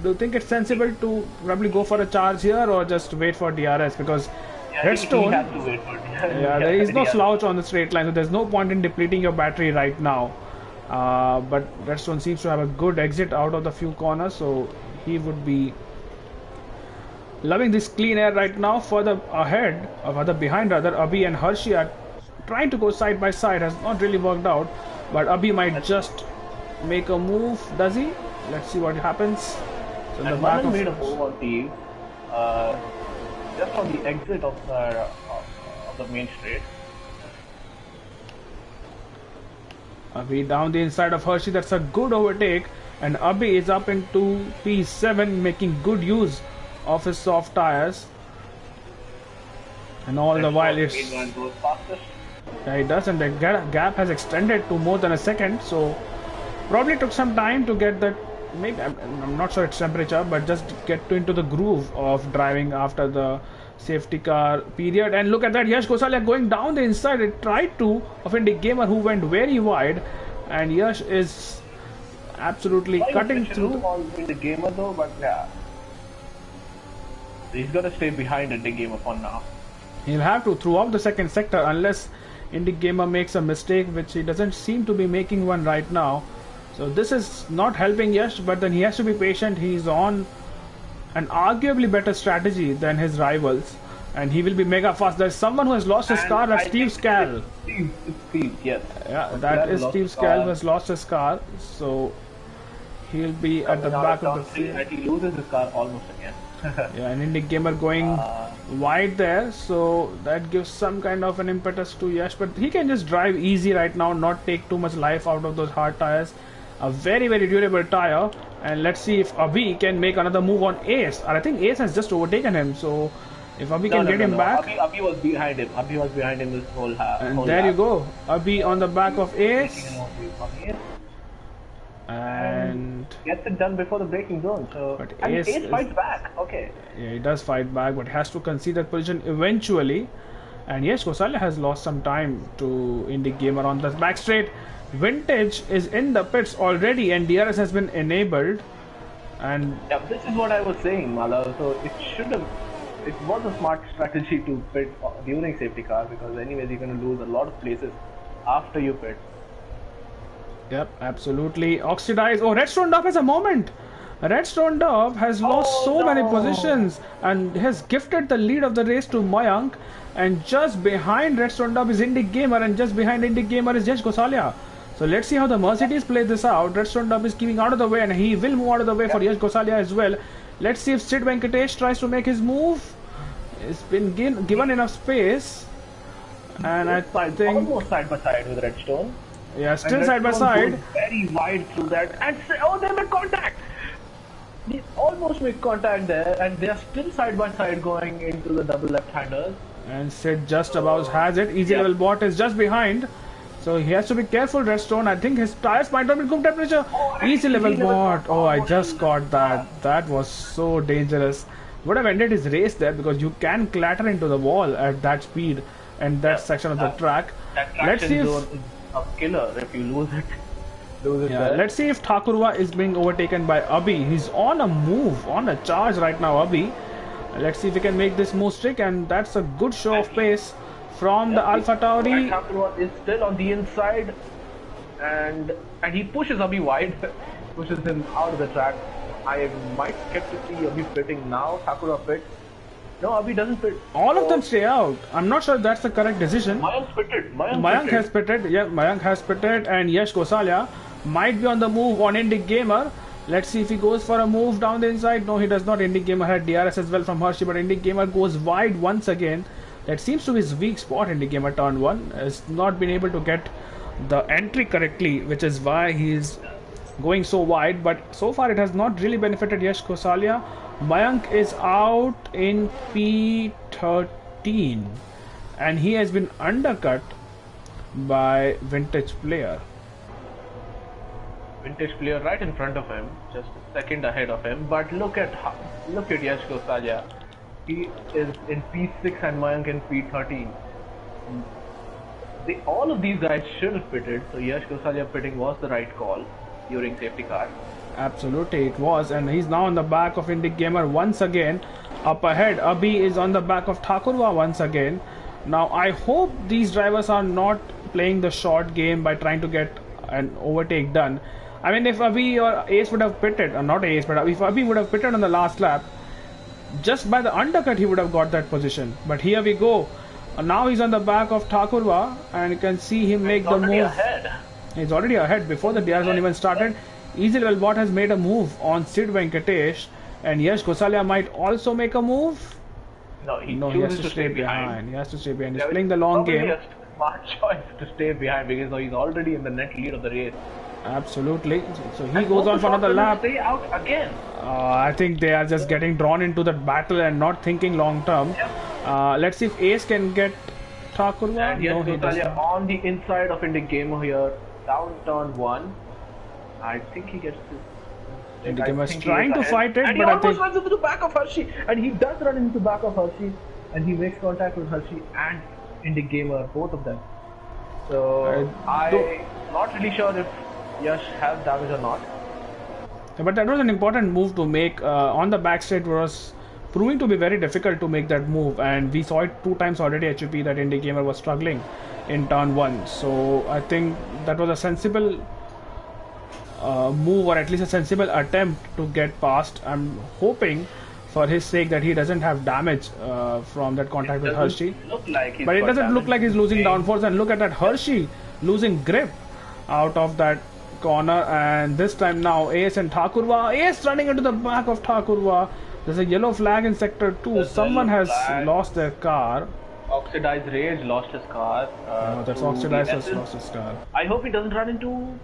Do you think it's sensible to probably go for a charge here, or just wait for DRS? Because Redstone, he has to wait for DRS. yeah, there is no slouch on the straight line, so there's no point in depleting your battery right now. But Redstone seems to have a good exit out of the few corners, so he would be loving this clean air right now. Further ahead, or further behind rather, Abhi and Hershey are trying to go side by side. Has not really worked out, but Abhi might just make a move. Does he? Let's see what happens. So and Manan made a move on Teeve, just on the exit of the main straight. Abhi down the inside of Hershey. That's a good overtake. And Abhi is up into P7, making good use of his soft tires. And all the while it's... Yeah, it does, and the gap has extended to more than a second, so probably took some time to get that. Maybe I'm not sure it's temperature, but just get into the groove of driving after the safety car period. And look at that, Yash Gosalia going down the inside. It tried to of Indy Gamer, who went very wide, and Yash is absolutely cutting through. Indy Gamer though, but yeah, he's gonna stay behind Indy Gamer for now. He'll have to throughout the second sector unless Indy Gamer makes a mistake, which he doesn't seem to be making one right now. So this is not helping Yash, but then he has to be patient. He's on an arguably better strategy than his rivals, and he will be mega fast. There's someone who has lost his car. That's Steve Scal. Steve, yes. Yeah, that is Steve Scal who has lost his car. So he'll be at the back of the field. And he loses his car almost again. Yeah, an Indy Gamer going wide there, so that gives some kind of an impetus to Yash, but he can just drive easy right now, not take too much life out of those hard tires. A very durable tire, and let's see if Abhi can make another move on Ace. And I think Ace has just overtaken him, so if Abhi can get him back. Abhi was behind him. Abhi was behind him this whole half. And there you go, Abhi on the back of Ace. And gets it done before the braking zone. So but Ace fights back. Okay. Yeah, he does fight back, but has to concede that position eventually. And yes, Gosalia has lost some time to Indy Gamer on the back straight. Vintage is in the pits already, and DRS has been enabled. And yeah, this is what I was saying, Mala. So it was a smart strategy to pit during safety car, because anyways you're going to lose a lot of places after you pit. Yep, absolutely. Oxidized. Oh, Redstone Dove has a moment. Redstone Dove has lost so many positions and has gifted the lead of the race to Mayank. And just behind Redstone Dove is Indy Gamer, and just behind Indy Gamer is Yash Gosalia. So let's see how the Mercedes play this out. Redstone Dove is keeping out of the way, and he will move out of the way for Yash Gosalia as well. Let's see if Sid Venkatesh tries to make his move. It's been given enough space, and I think almost side by side with Redstone. Yeah, still side by side. Very wide through that, and they make contact. They almost make contact there, and they are still side by side going into the double left-handers. And Sid just about has it. Easy level bot is just behind, so he has to be careful. Redstone, I think his tires might not be good temperature. Easy level bot. Oh, I just caught that. That was so dangerous. Would have ended his race there, because you can clatter into the wall at that speed and that section of the track. Let's see if a killer if you lose it. Let's see if Thakurwa is being overtaken by Abhi. He's on a move, on a charge right now, Abhi. Let's see if we can make this move stick, and that's a good show of pace from the Alpha Tauri. Thakurwa is still on the inside, and he pushes Abhi wide, pushes him out of the track. I might get to see Abhi pitting now. Thakurwa pits. No, Abhi doesn't pit. All of them stay out. I'm not sure if that's the correct decision. Mayank pitted. Mayank has pitted. Yeah, Mayank has pitted, and Yash Gosalia might be on the move on Indy Gamer. Let's see if he goes for a move down the inside. No, he does not. Indy Gamer had DRS as well from Hershey, but Indy Gamer goes wide once again. That seems to be his weak spot. Indy Gamer turn 1 has not been able to get the entry correctly, which is why he's going so wide. But so far it has not really benefited Yash Gosalia. Mayank is out in P13, and he has been undercut by Vintage Player. Vintage Player right in front of him, just a second ahead of him. But look at Yash Gosalia. He is in P6 and Mayank in P13. All of these guys should have pitted, so Yash Gosalia pitting was the right call during safety car. Absolutely, it was, and he's now on the back of Indy Gamer once again. Up ahead, Abhi is on the back of Thakurwa once again. Now, I hope these drivers are not playing the short game by trying to get an overtake done. I mean, if Abhi or Ace would have pitted, or not Ace, but if Abhi would have pitted on the last lap, just by the undercut he would have got that position. But here we go. Now he's on the back of Thakurwa, and you can see him make the move. Ahead. He's already ahead before the DRS zone even started. Easy Level Bot has made a move on Sid Venkatesh, and Yash Gosalia might also make a move. No, he has to stay behind. He has to stay behind. He's playing the long game. smart choice to stay behind because he's already in the net lead of the race. Absolutely. So he And goes both on the for another short runners lap. stay out again. I think they are just getting drawn into that battle and not thinking long term. Yep. Let's see if Ace can get Thakurwa. And yes, No, he Gosalia doesn't. on the inside of Indic Gamer here, down turn 1. I think he gets this. Indic Gamer is I think he trying to ahead. fight it, and but he I almost think runs into the back of Hershey, and he does run into the back of Hershey, and he makes contact with Hershey and Indic Gamer, both of them. So I'm not really sure if Yash has damage or not. but that was an important move to make on the back straight. Was proving to be very difficult to make that move, and we saw it 2 times already. HUP that Indie Gamer was struggling in turn 1, so I think that was a sensible move, or at least a sensible attempt to get past. I'm hoping for his sake that he doesn't have damage from that contact with Hershey. But it doesn't look like he's losing downforce, and look at that Hershey losing grip out of that corner, and this time now Ace and Thakurwa. Ace running into the back of Thakurwa. There's a yellow flag in sector 2. Someone has lost their car. Oxidized Rage lost his car. No, that's Oxidized has lost his car. I hope he doesn't run into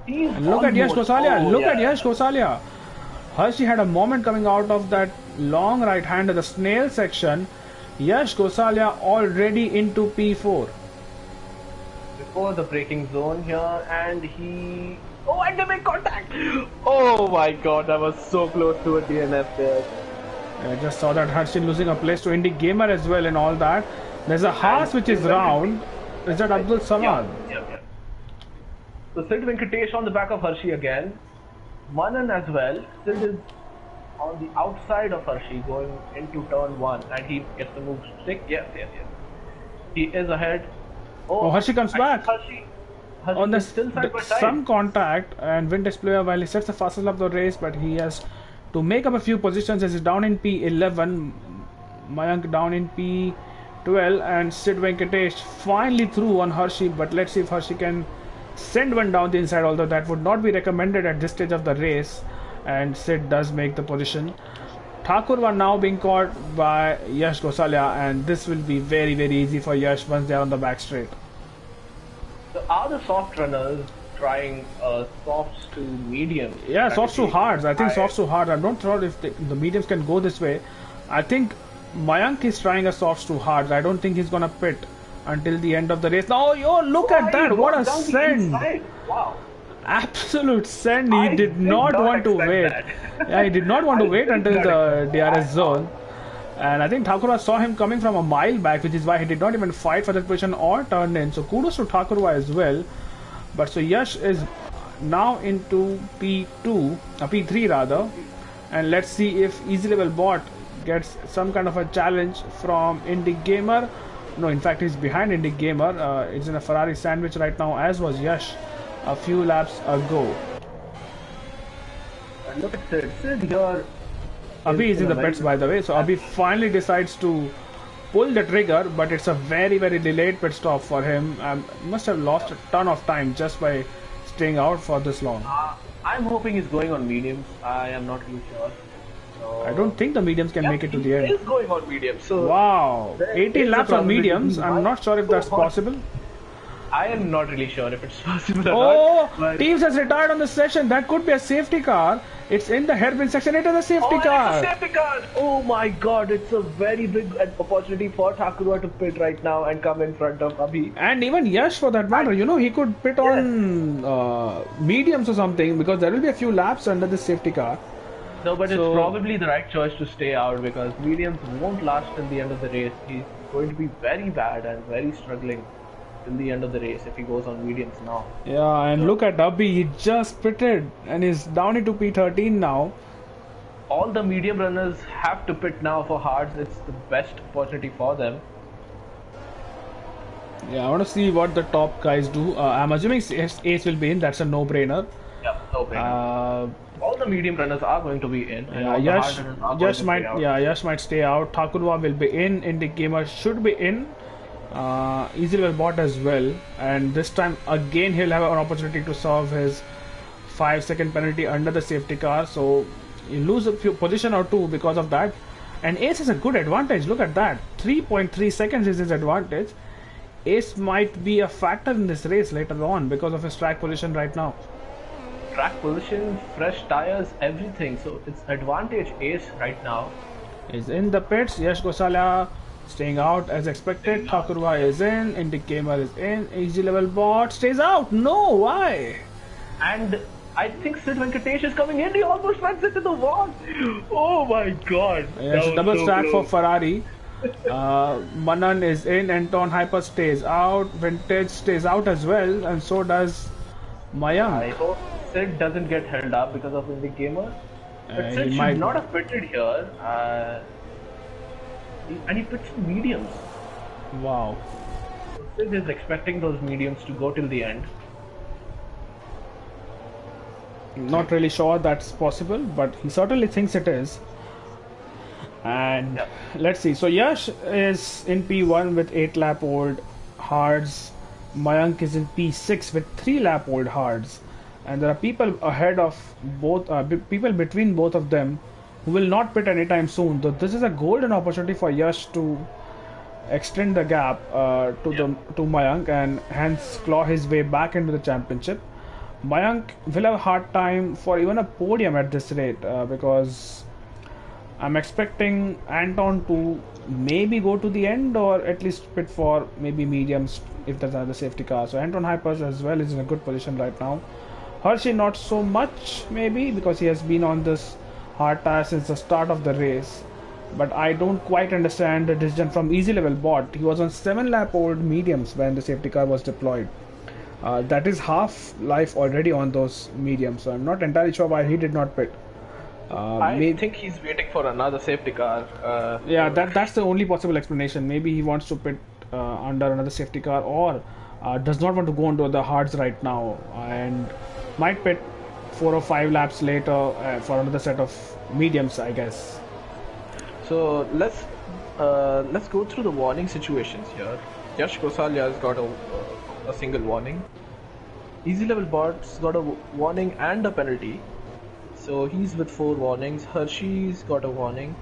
these. And look at Yash Gosalia. Look at yeah. Yash Gosalia. Hershey had a moment coming out of that long right hand in the snail section. Yash Gosalia already into P4. Before the braking zone here, and he... Oh, and they make contact! Oh my god, that was so close to a DNF there. I just saw that Hershey losing a place to Indie Gamer as well and all that. There's a Haas which is round. Is that Abdul Samad? Yeah. So Sid Venkatesh on the back of Hershey again. Manan as well. Sid is on the outside of Hershey going into turn 1, and he gets the move stick. Yes. He is ahead. Oh, Hershey comes back. Hershey On is still side by side. some contact, and Vintage player, while he sets the fastest lap of the race, but he has to make up a few positions as he's down in P11, Mayank down in P12, and Sid Venkatesh finally through on Hershey. But let's see if Hershey can send one down the inside, although that would not be recommended at this stage of the race, and Sid does make the position. Thakurwa now being caught by Yash Gosalia, and this will be very easy for Yash once they are on the back straight. So are the soft runners trying softs to medium? Yeah, softs to hards. I think softs to hard. I'm not sure if the mediums can go this way. I think Mayank is trying a softs to hards. I don't think he's gonna pit until the end of the race. Oh, yo, look at that! What a send! Wow. Absolute send. He did not want to wait. Yeah, he did not want to wait until the DRS zone. And I think Thakurwa saw him coming from a mile back, which is why he did not even fight for that position or turn in. So kudos to Thakurwa as well. But so Yash is now into P2, P3 rather. And let's see if Easy Level Bot gets some kind of a challenge from Indie Gamer. No, in fact, he's behind Indie Gamer. It's in a Ferrari sandwich right now, as was Yash a few laps ago. And look at Sid. Sid here. Abhi is in the pits, by the way. So Abhi finally decides to pull the trigger, but it's a very delayed pit stop for him. Must have lost a ton of time just by staying out for this long. I'm hoping he's going on mediums. I am not really sure. So I don't think the mediums can make it to the end. He is going on mediums. So Wow, 80 laps on mediums. I'm not sure if that's possible. I am not really sure if it's possible or Oh, not. Teams has retired on the session. That could be a safety car. It's in the hairpin section. It is a safety car. It's a safety car. Oh my god, it's a very big opportunity for Thakurwa to pit right now and come in front of Abhi. And even Yash for that matter. You know, he could pit on mediums or something, because there will be a few laps under this safety car. No, but it's probably the right choice to stay out, because mediums won't last till the end of the race. He's going to be very bad and very struggling till the end of the race if he goes on mediums now. Yeah, and look at Abhi, he just pitted and is down into P13 now. All the medium runners have to pit now for hards. It's the best opportunity for them. Yeah, I want to see what the top guys do. I'm assuming Ace will be in. That's a no-brainer. Yeah, no brainer. All the medium runners are going to be in. Yeah, Yash might stay out. Thakurwa will be in. Indie Gamer should be in. Easy Level Bot as well, and this time again he'll have an opportunity to solve his 5-second penalty under the safety car, so you lose a few position or two because of that. And Ace has a good advantage. Look at that, 3.3 seconds is his advantage. Ace might be a factor in this race later on because of his track position right now. Track position, fresh tires, everything. So it's advantage Ace right now. Is in the pits. Yash Gosalia staying out as expected. Thakurwa is in. Indy Gamer is in. Easy level bot stays out. No, why? And I think Sid Venkatesh is coming in. He almost runs into the wall. Oh my god. Yes, double stack for Ferrari. Manan is in. Anton Hyper stays out. Vintage stays out as well, and so does Mayank. I hope Sid doesn't get held up because of Indy Gamer. But Sid he should might not have pitted here. And he pits mediums. Wow. Sid is expecting those mediums to go till the end. Not really sure that's possible, but he certainly thinks it is. And let's see. So Yash is in P1 with 8 lap old hards. Mayank is in P6 with 3 lap old hards. And there are people ahead of both, people between both of them who will not pit anytime soon. So this is a golden opportunity for Yash to extend the gap to Mayank and hence claw his way back into the championship. Mayank will have a hard time for even a podium at this rate because I'm expecting Anton to maybe go to the end or at least pit for maybe mediums if there's another safety car. So Anton Hypers as well is in a good position right now. Hershey not so much maybe because he has been on this hard tire since the start of the race. But I don't quite understand the decision from Easy Level Bot. He was on 7 lap old mediums when the safety car was deployed. That is half life already on those mediums, so I'm not entirely sure why he did not pit. I think he's waiting for another safety car. Yeah, that's the only possible explanation. Maybe he wants to pit under another safety car or does not want to go into the hards right now and might pit 4 or 5 laps later for another set of mediums, I guess. So let's go through the warning situations here. Yash Gosalia has got a single warning. Easy Level Bot's got a warning and a penalty. So he's with 4 warnings. Hershey's got a warning.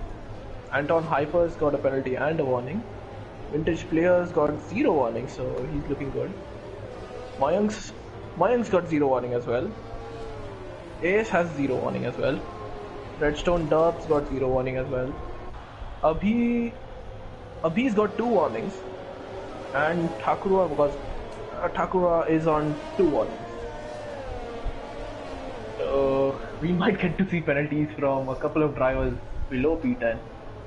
Anton Hyper's got a penalty and a warning. Vintage Player's got 0 warning, so he's looking good. Mayank's got 0 warning as well. Ace has 0 warning as well. Redstone Dub's got 0 warning as well. Abhi's got 2 warnings. And Thakurwa, because Thakurwa is on 2 warnings. So we might get to see penalties from a couple of drivers below P10.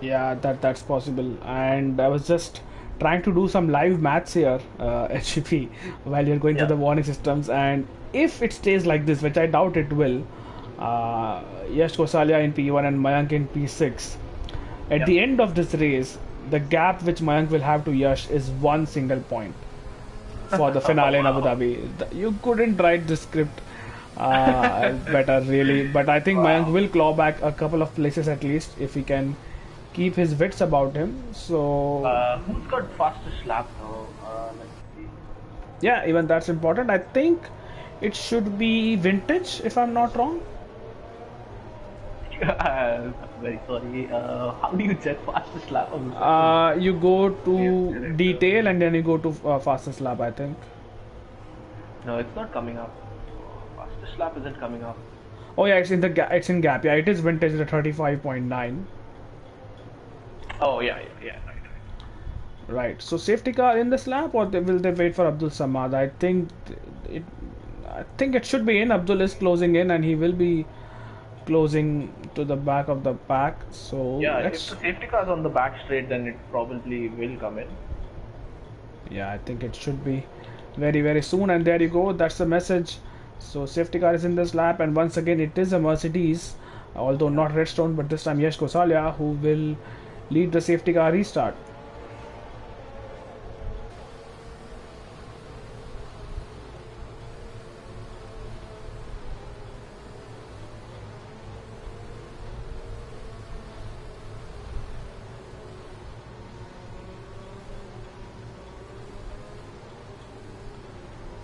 Yeah, that's possible. And I was just trying to do some live maths here, HGP, while you're going through the warning systems. And if it stays like this, which I doubt it will, Yash Gosalia in P1 and Mayank in P6. At the end of this race, the gap which Mayank will have to Yash is 1 single point for the finale in Abu Dhabi. You couldn't write the script better, really. But I think Mayank will claw back a couple of places at least if he can keep his wits about him. So who's got fastest lap though? Let's see. Yeah, even that's important. I think it should be Vintage, if I'm not wrong. Very sorry. How do you check fastest lap on you go to detail and then you go to fastest lap, I think. No, it's not coming up. Fastest lap isn't coming up. Oh yeah, it's in the it's in gap. Yeah, it is Vintage at 35.9. Oh yeah, right. Right. So safety car in this lap, or will they wait for Abdul Samad? I think it should be in. Abdul is closing in, and he will be closing to the back of the pack. So yeah, if the safety car is on the back straight, then it probably will come in. Yeah, I think it should be very, very soon. And there you go. That's the message. So safety car is in this lap, and once again it is a Mercedes, although not Redstone, but this time Yash Gosalia, who will lead the safety car restart.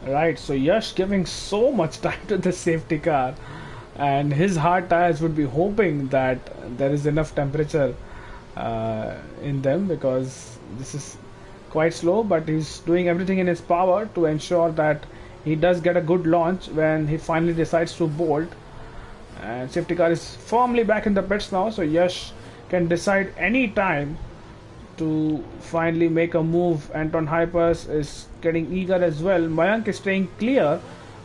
Right, so Yash giving so much time to the safety car, and his hard tires would be hoping that there is enough temperature in them, because this is quite slow, but he's doing everything in his power to ensure that he does get a good launch when he finally decides to bolt. And safety car is firmly back in the pits now, so Yash can decide any time to finally make a move. Anton Hypers is getting eager as well. Mayank is staying clear.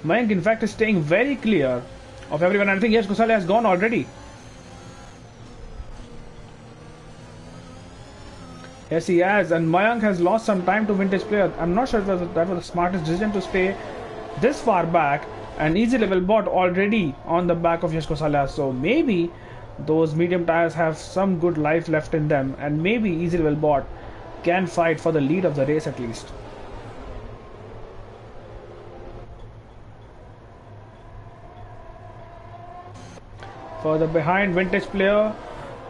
Mayank in fact is staying very clear of everyone. I think Yash Gosale has gone already. Yes, he has, and Mayank has lost some time to Vintage Player. I'm not sure if that was the smartest decision to stay this far back. An easy level bot already on the back of Yash Gosale, so maybe those medium tires have some good life left in them, and maybe easy level bot can fight for the lead of the race at least. Further behind, Vintage Player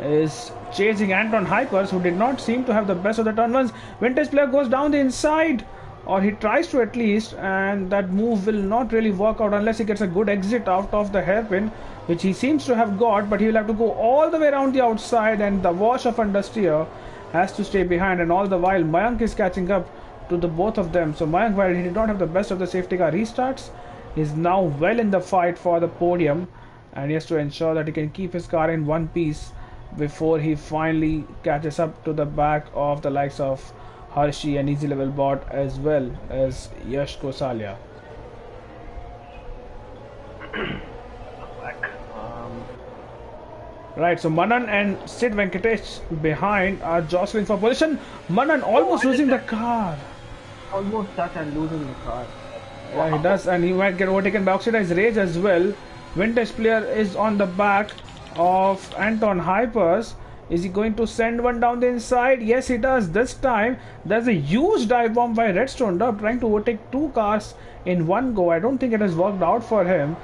is chasing Anton Hypers, who did not seem to have the best of the turn ones. Vintage Player goes down the inside, or he tries to at least, and that move will not really work out unless he gets a good exit out of the hairpin, which he seems to have got, but he will have to go all the way around the outside, and the wash of understeer has to stay behind. And all the while Mayank is catching up to the both of them. So Mayank, while he did not have the best of the safety car restarts, is now well in the fight for the podium, and he has to ensure that he can keep his car in one piece before he finally catches up to the back of the likes of Hershey and easy level bot as well as Yash Gosale. Right, so Manan and Sid Venkatesh behind are jostling for position. Manan almost losing the car. Almost touch and losing the car. Yeah, he does, and he might get overtaken by Oxidized Rage as well. Vintage Player is on the back of Anton Hypers. Is he going to send one down the inside? Yes, he does. This time, there's a huge dive bomb by Redstone Dub trying to overtake two cars in one go. I don't think it has worked out for him,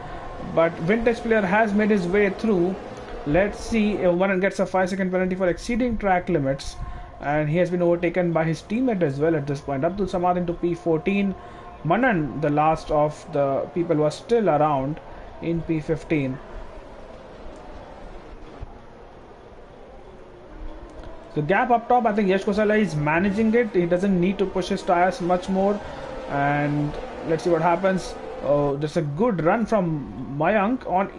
but Vintage Player has made his way through. Let's see if one gets a 5-second penalty for exceeding track limits, and he has been overtaken by his teammate as well at this point. Abdul Samad into P14. Manan, the last of the people, was still around in P15. The gap up top, I think Yash Gosale is managing it. He doesn't need to push his tires much more. And let's see what happens. Oh, there's a good run from Mayank on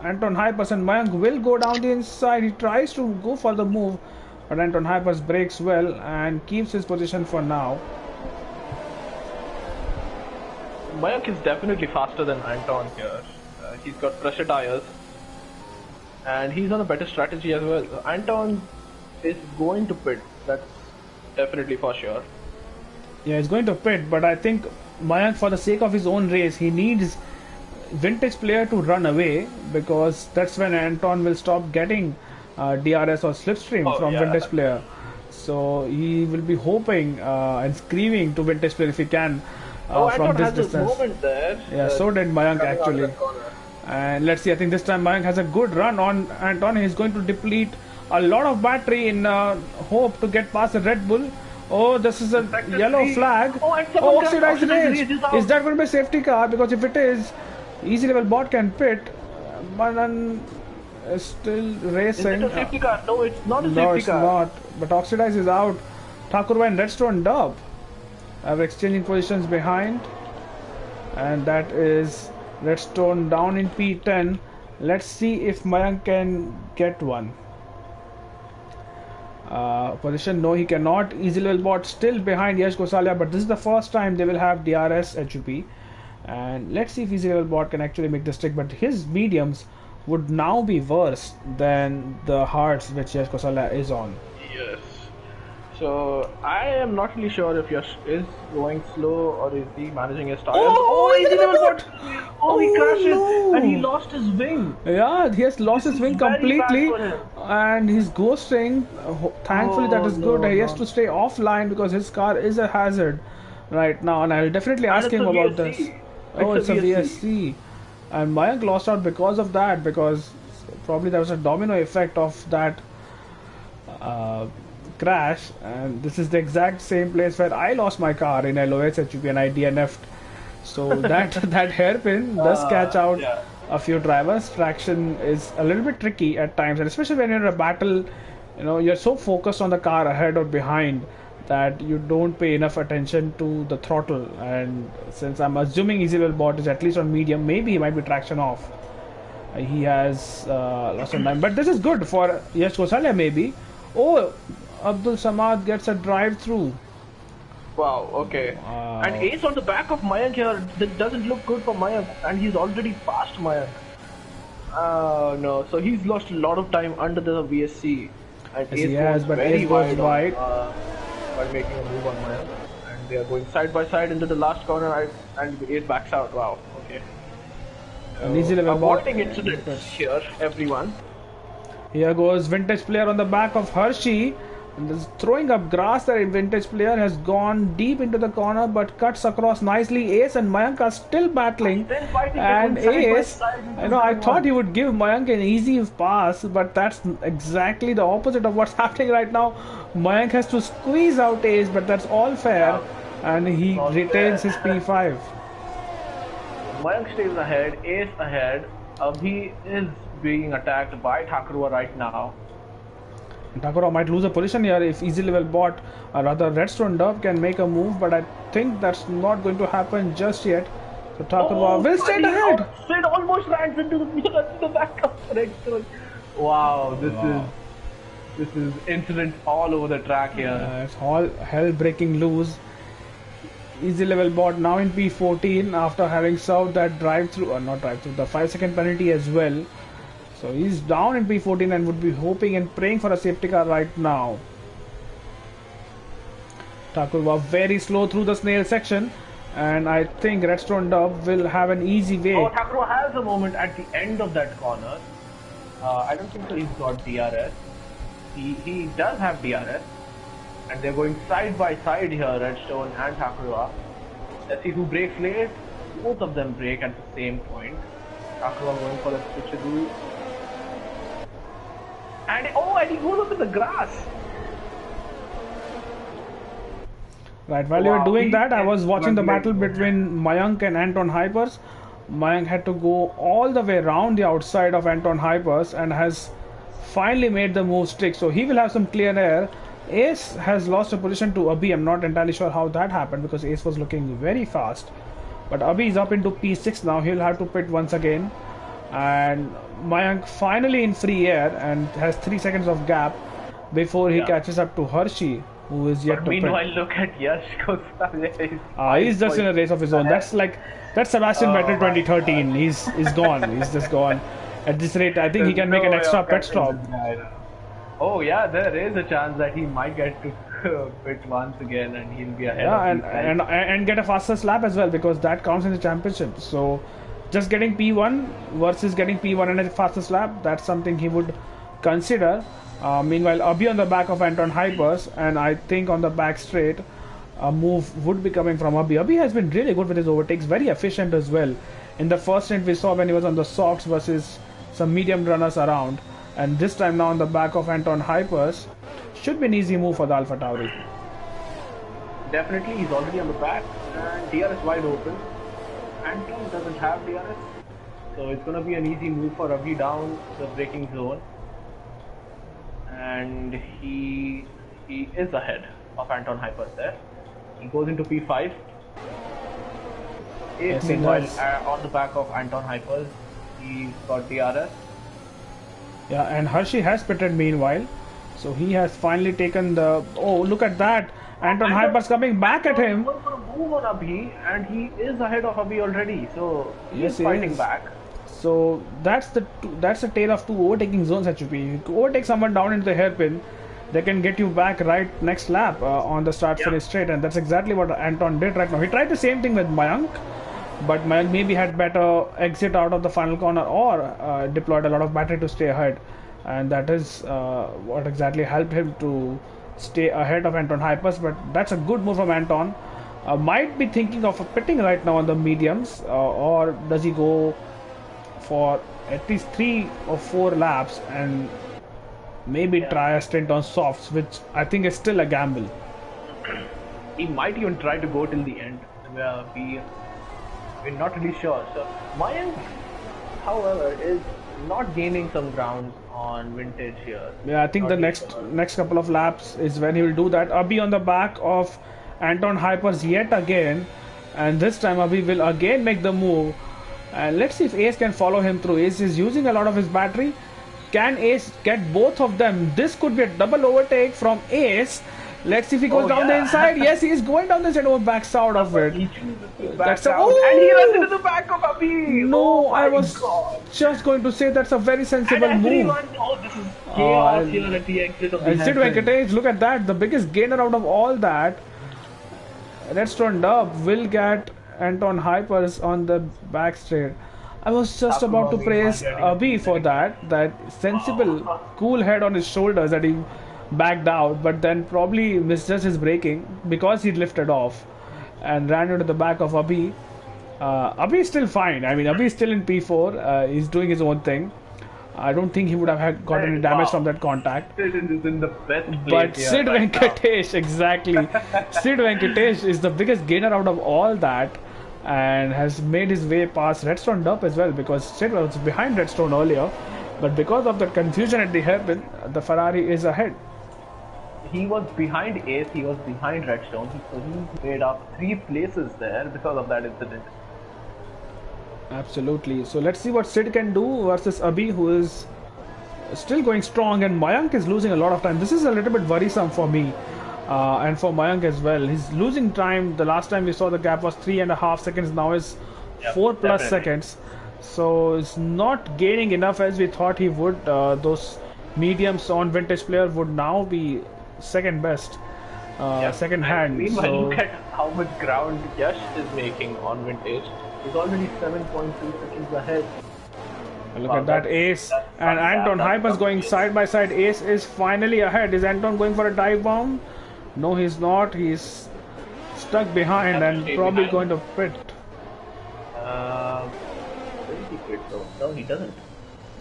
Anton Hypers, and Mayank will go down the inside. He tries to go for the move, but Anton Hypers breaks well and keeps his position for now. Mayank is definitely faster than Anton here. He's got pressure tires, and he's on a better strategy as well. Anton is going to pit, that's definitely for sure. Yeah, he's going to pit, but I think Mayank, for the sake of his own race, he needs Vintage Player to run away, because that's when Anton will stop getting DRS or slipstream from Vintage Player. So he will be hoping and screaming to Vintage Player if he can from this distance. Moment there. Yeah, so did Mayank actually. And let's see, I think this time Mayank has a good run on Anton. He's going to deplete a lot of battery in hope to get past the Red Bull. Oh, this is a yellow flag. Oh, Oxidized Rage. Is that going to be a safety car? Because if it is, easy level bot can pit. Manan is still racing. Is it a safety car? No, it's not a safety car. No, it's not. But Oxidized is out. Thakurva and Redstone Dub are exchanging positions behind. And that is Redstone down in P10. Let's see if Mayank can get one. Position, no, he cannot. Easy level bot still behind Yash Gosale, but this is the first time they will have DRS HUP. And let's see if easy level bot can actually make the stick, but his mediums would now be worse than the hards which Yash Gosale is on. Yes. So I am not really sure if Yash is going slow or is he managing his tires. Oh, easy level bot! Oh, he crashes no. and he lost his wing. Yeah, he has lost his wing completely, and he's ghosting. Thankfully, that is good. He has to stay offline because his car is a hazard right now, and I'll definitely ask him about this. Oh, it's a VSC. And Mayank lost out because of that, because probably there was a domino effect of that crash, and this is the exact same place where I lost my car in LOS HUP and I DNF'd. So that hairpin does catch out a few drivers. Traction is a little bit tricky at times, and especially when you're in a battle, you know, you're so focused on the car ahead or behind that you don't pay enough attention to the throttle. And since I'm assuming Easy Bot is at least on medium, maybe he might be traction off. He has lost some time, but this is good for Yash Gosalia maybe. Oh, Abdul Samad gets a drive through. Wow, okay. And ace on the back of Mayank here, that doesn't look good for Mayank, and he's already past Mayank. No, so he's lost a lot of time under the VSC. And Yes, he has, but ace goes wide. By making a move on Mayank. And they are going side by side into the last corner, and ace backs out. Wow, okay. An easy level bot. Avoiding incidents here, everyone. Here goes vintage player on the back of Hershey. And this throwing up grass. The vintage player has gone deep into the corner but cuts across nicely. Ace and Mayank are still battling. And Ace, I thought he would give Mayank an easy pass, but that's exactly the opposite of what's happening right now. Mayank has to squeeze out Ace, but that's all fair. And he retains his P5. Mayank stays ahead, Ace ahead. Abhi is being attacked by Thakurwa right now. Thakurwa might lose a position here if Easy Level Bot, or rather Redstone Dove, can make a move, but I think that's not going to happen just yet. So Thakurwa will stay ahead. Sid almost lands into the back of Redstone. Wow, this is incident all over the track here. It's all hell breaking loose. Easy Level Bot now in P14 after having served that drive through, or not drive through, the 5-second penalty as well. So he's down in P14 and would be hoping and praying for a safety car right now. Thakurwa very slow through the snail section, and I think Redstone Dove will have an easy way. Oh, Thakurwa has a moment at the end of that corner. I don't think so he's got DRS. He does have DRS. And they're going side by side here, Redstone and Thakurwa. Let's see who breaks late. Both of them break at the same point. Thakurwa going for a switcheroo. And he goes up in the grass. Right, while you were doing that, I was watching the battle between Mayank and Anton Hypers. Mayank had to go all the way around the outside of Anton Hypers and has finally made the move stick. So he will have some clear air. Ace has lost a position to Abhi. I'm not entirely sure how that happened because Ace was looking very fast. But Abhi is up into P6 now. He'll have to pit once again. And Mayank finally in free air and has 3 seconds of gap before he catches up to Hershey, who is yet to pit. Meanwhile, look at Yash Gosalia. He's just in a race of his own. That's Sebastian Vettel 2013. He's gone. He's just gone. At this rate, I think he can make an extra pit stop. Oh yeah, there is a chance that he might get to pit once again and he'll be ahead. Yeah, and get a faster lap as well because that counts in the championship. So just getting P1 versus getting P1 and a fastest lap, that's something he would consider. Meanwhile, Abhi on the back of Anton Hypers, and I think on the back straight, a move would be coming from Abhi. Abhi has been really good with his overtakes, very efficient as well. In the first stint we saw when he was on the softs versus some medium runners around. And this time now on the back of Anton Hypers, should be an easy move for the Alpha Tauri. Definitely, he's already on the back and DRS wide open. Anton doesn't have DRS, so it's going to be an easy move for Abhi down the braking zone. And he is ahead of Anton Hypers there. He goes into P5. Meanwhile, on the back of Anton Hypers, he's got DRS. Yeah, and Hershey has pitted meanwhile. So he has finally taken the... Oh, look at that. Anton Hypers coming back at him. He's going for a move on Abhi, and he is ahead of Abhi already. So he is fighting back. So that's the tale of two overtaking zones, HUP. You overtake someone down into the hairpin, they can get you back right next lap on the start-finish straight. And that's exactly what Anton did right now. He tried the same thing with Mayank. But Mayank maybe had better exit out of the final corner or deployed a lot of battery to stay ahead, and that is what exactly helped him to stay ahead of Anton Hypers. But that's a good move from Anton. Might be thinking of pitting right now on the mediums, or does he go for at least 3 or 4 laps and maybe try a stint on softs, which I think is still a gamble. He might even try to go till the end. We're not really sure. So Mayank, however, is not gaining some ground on Vintage here. Yeah, I think the Not next couple of laps is when he will do that. Abhi on the back of Anton Hypers yet again, and this time Abhi will again make the move. And let's see if Ace can follow him through. Ace is using a lot of his battery. Can Ace get both of them? This could be a double overtake from Ace. Let's see if he goes down the inside. Yes, he is going down the inside. Oh, backs out of it. That's and he runs into the back of Abhi. No, I was just going to say that's a very sensible move. This is chaos here at the exit of the and Sid Venkatesh, look at that. The biggest gainer out of all that. Redstone Dub will get Anton Hypers on the back straight. I was just about to praise Abhi for that sensible, cool head on his shoulders that he backed out, but then probably misjudged his braking because he lifted off and ran into the back of Abhi. Abhi is still fine. I mean, Abhi is still in P4. He's doing his own thing. I don't think he would have got any damage from that contact. Sid is in the best place. But Sid Venkatesh, exactly. Sid Venkatesh is the biggest gainer out of all that and has made his way past Redstone Dub as well, because Sid was behind Redstone earlier. But because of the confusion at the hairpin, the Ferrari is ahead. He was behind Ace, he was behind Redstone. He made up 3 places there because of that incident. Absolutely. So let's see what Sid can do versus Abhi, who is still going strong, and Mayank is losing a lot of time. This is a little bit worrisome for me and for Mayank as well. He's losing time. The last time we saw the gap was 3.5 seconds. Now is 4+ seconds. So it's not gaining enough as we thought he would. Those mediums on Vintage Player would now be second best, second hand. Meanwhile, look at how much ground Yash is making on Vintage. He's already 7.2 seconds ahead. Look at that Ace and Anton Hypers going side by side. Ace is finally ahead. Is Anton going for a dive bomb? No, he's not. He's stuck behind and probably going to pit. Where did he pit though? No, he doesn't.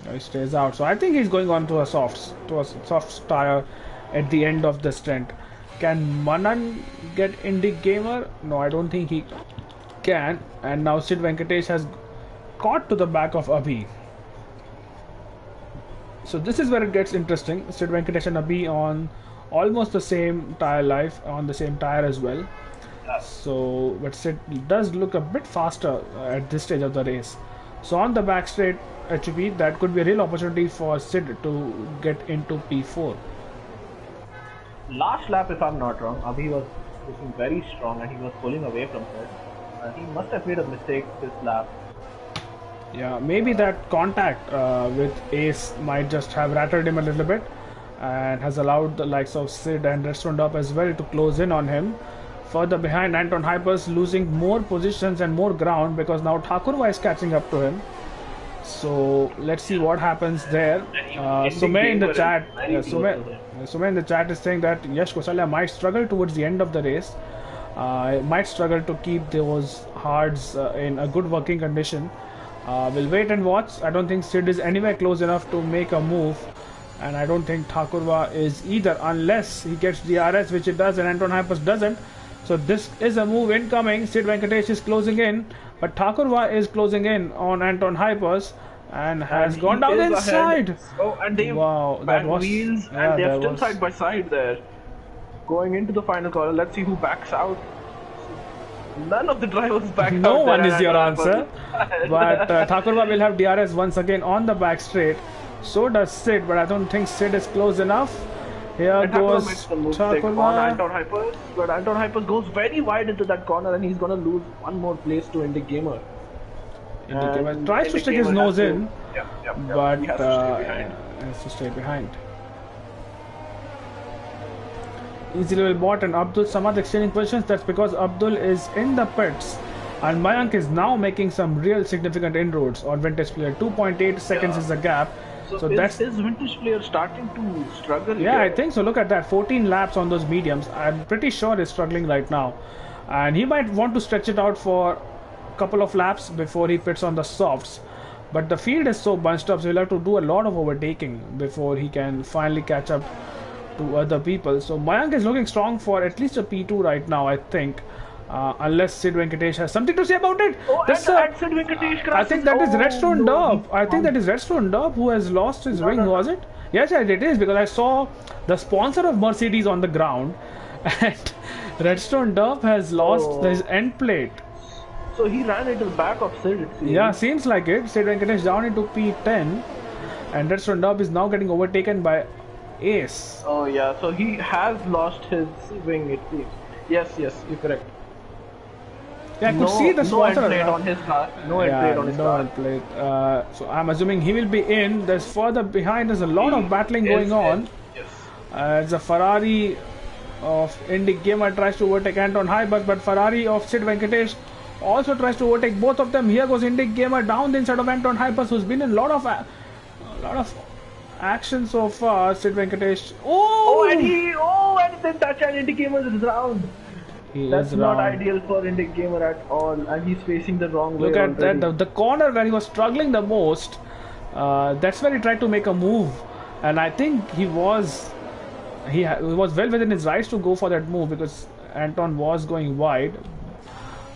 No, he stays out. So I think he's going on to a soft tire at the end of the stint. Can Manan get Indie Gamer? No, I don't think he can. And now Sid Venkatesh has caught to the back of Abhi. So this is where it gets interesting. Sid Venkatesh and Abhi on almost the same tire life, on the same tire as well. So, but Sid does look a bit faster at this stage of the race. So on the back straight HUP, that could be a real opportunity for Sid to get into P4. Last lap, if I'm not wrong, Abhi was looking very strong and he was pulling away from Sid. He must have made a mistake this lap. Yeah, maybe that contact with Ace might just have rattled him a little bit and has allowed the likes of Sid and Redstone Dub as well to close in on him. Further behind, Anton Hypers losing more positions and more ground because now Thakurva is catching up to him. So let's see what happens there. Sumay in the chat, Sumay in the chat is saying that Yash Kosalia might struggle towards the end of the race. Might struggle to keep those hards in a good working condition. We'll wait and watch. I don't think Sid is anywhere close enough to make a move, and I don't think Thakurva is either, unless he gets DRS, which it does, and Anton Hypers doesn't. So this is a move incoming. Sid Venkatesh is closing in, but Thakurva is closing in on Anton Hypers and has gone down the inside. Oh, and they that was wheels, and they're still side by side there. Going into the final corner, let's see who backs out. None of the drivers back out. No one is your answer. But Thakurva will have DRS once again on the back straight. So does Sid, but I don't think Sid is close enough. Here goes Thakurva on Anton Hypers, but Anton Hypers goes very wide into that corner and he's going to lose one more place to Indie Gamer. Indie Gamer tries to stick his nose in, but he has to stay behind. Easy level bot and Abdul Samad exchanging positions. That's because Abdul is in the pits and Mayank is now making some real significant inroads on Vintage Player. 2.8 seconds is the gap. So that's his Vintage Player starting to struggle. Yeah, I think so. Look at that, 14 laps on those mediums. I'm pretty sure he's struggling right now, and he might want to stretch it out for a couple of laps before he pits on the softs. But the field is so bunched up, so he'll have to do a lot of overtaking before he can finally catch up to other people. So Mayank is looking strong for at least a P2 right now, I think. Unless Sid Venkatesh has something to say about it. Oh, This, and Sid Venkatesh I think that is Redstone no, Dub. I think that is Redstone Dub who has lost his ring, was it? Yes, yes, it is, because I saw the sponsor of Mercedes on the ground, and Redstone Dub has lost his end plate. So he ran into the back of Sid, it seems. Yeah, seems like it. Sid Venkatesh down into P10, and Redstone Dub is now getting overtaken by Ace. Oh yeah, so he has lost his wing, it seems. Yes, you're correct. Yeah, I could see the sponsor. No end plate on his car. No end plate on his car. End plate. So I'm assuming he will be in. There's further behind. There's a lot of battling going on. Yes. It's a Ferrari of Indie Gamer tries to overtake Anton Hybus, but Ferrari of Sid Venkatesh also tries to overtake both of them. Here goes Indie Gamer down the inside of Anton Hybus, who's been in a lot of action so far. Sid Venkatesh. And he didn't touch an Indie Gamer is round. That's not ideal for Indie Gamer at all, and he's facing the wrong way. Look at that, the corner where he was struggling the most. That's where he tried to make a move, and I think he was well within his rights to go for that move because Anton was going wide.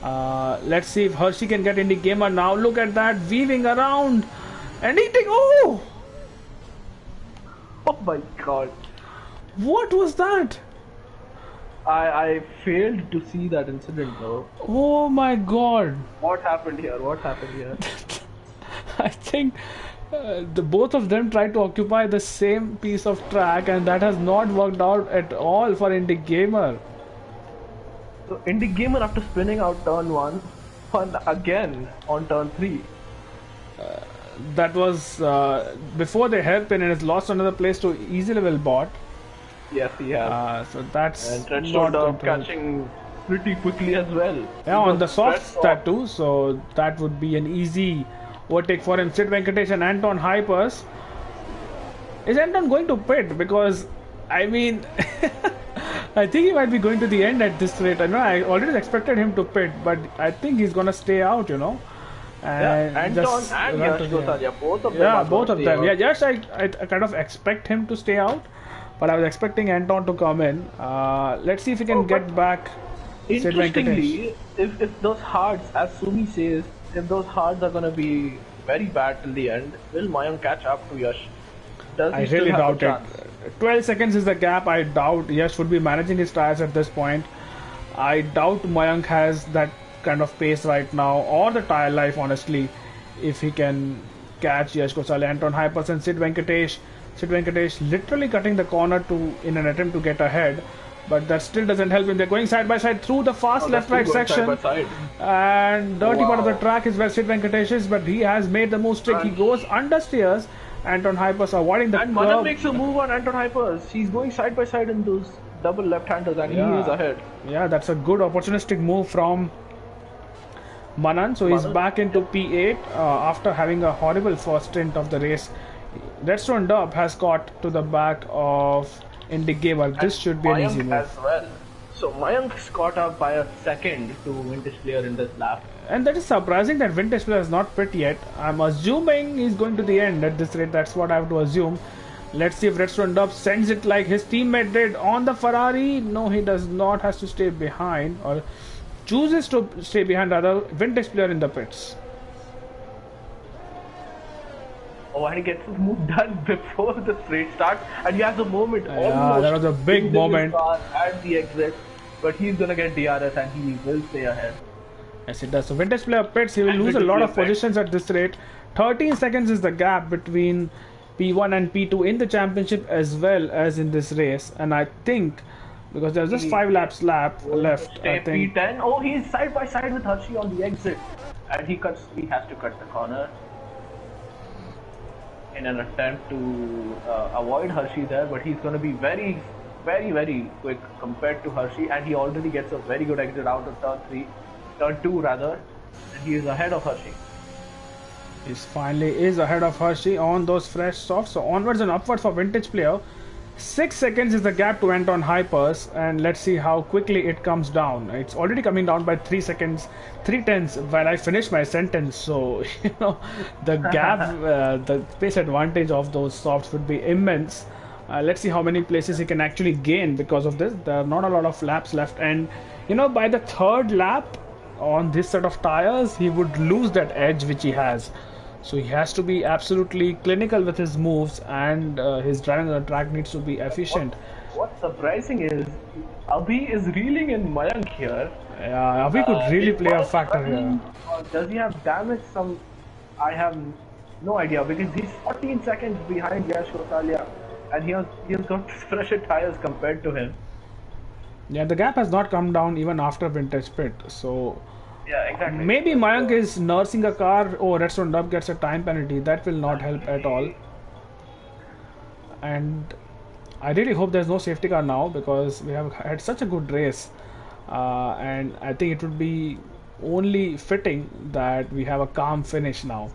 Let's see if Hershey can get Indie Gamer now. Look at that, weaving around and eating. Oh my god! What was that? I failed to see that incident though. Oh my god! What happened here? I think the both of them tried to occupy the same piece of track, and that has not worked out at all for Indie Gamer. So Indie Gamer, after spinning out turn 1, spun again on turn 3. That was before the hairpin, and has lost another place to easy level bot. Yes, he has. So that's and Redstone Dub catching pretty quickly as well. Yeah, on the soft that too. So that would be an easy overtake for him. Sid Venkatesh and Anton Hypers. Is Anton going to pit? Because I mean, I think he might be going to the end at this rate. I know I already expected him to pit, but I think he's gonna stay out. And Anton and Yash Gosalia, both of them. Yeah, both of them. Yeah, Yash, I kind of expect him to stay out. But I was expecting Anton to come in. Let's see if he can get back. Interestingly, if those hards, as Sumi says, if those hards are going to be very bad till the end, will Mayank catch up to Yash? I really doubt it. 12 seconds is the gap. I doubt Yash would be managing his tires at this point. I doubt Mayank has that kind of pace right now, or the tire life, honestly, if he can catch Yash Gosali. Anton Hypers and Sid Venkatesh. Sid Venkatesh literally cutting the corner in an attempt to get ahead, but that still doesn't help him. They're going side by side through the fast left-right section, and dirty part of the track is where Sid Venkatesh is, but he has made the move straight. He goes understeers. Anton Hypers avoiding the curve. And Manan makes a move on Anton Hypers. He's going side by side in those double left-handers, and he is ahead. Yeah, that's a good opportunistic move from Manan. So he's back into P8 after having a horrible first stint of the race. Redstone Dub has got to the back of Indie Gamer. This should be an easy move. As well. So Mayank's caught up by a second to Vintage Player in this lap. And that is surprising that Vintage Player has not pit yet. I'm assuming he's going to the end at this rate. That's what I have to assume. Let's see if Redstone Dub sends it like his teammate did on the Ferrari. No, he does not. Has to stay behind, or chooses to stay behind rather. Vintage Player in the pits. Oh, and he gets his move done before the straight starts, and he has a moment. Yeah, that was a big moment at the exit, but he's gonna get DRS and he will stay ahead. Yes, it does. So Vintage Player pits. He will lose a lot of positions at this rate. 13 seconds is the gap between P1 and P2 in the championship as well as in this race, and I think because there's just 5 laps left. I think P10. Oh, he's side by side with Hershey on the exit, and he has to cut the corner in an attempt to avoid Hershey there, but he's going to be very, very, very quick compared to Hershey, and he already gets a very good exit out of turn 2 rather, and he is ahead of Hershey. He finally is ahead of Hershey on those fresh softs. So onwards and upwards for Vintage Player. 6 seconds is the gap to Anton Hypers, and let's see how quickly it comes down. It's already coming down by 3 seconds, 3/10 while I finish my sentence. So the gap, the pace advantage of those softs would be immense. Let's see how many places he can actually gain because of this. There are not a lot of laps left, and you know, by the third lap on this set of tires, he would lose that edge which he has. So he has to be absolutely clinical with his moves, and his driving on the track needs to be efficient. What's surprising is Abhi is reeling in Mayank here. Yeah, Abhi could really play a factor here. Does he have damage? I have no idea, because he's 14 seconds behind Yash Rosalia, and he has got fresher tires compared to him. Yeah, the gap has not come down even after vintage pit. So yeah, exactly. Maybe Mayank is nursing a car. Oh, Redstone Dub gets a time penalty. That will not help at all. And I really hope there's no safety car now, because we have had such a good race. And I think it would be only fitting that we have a calm finish now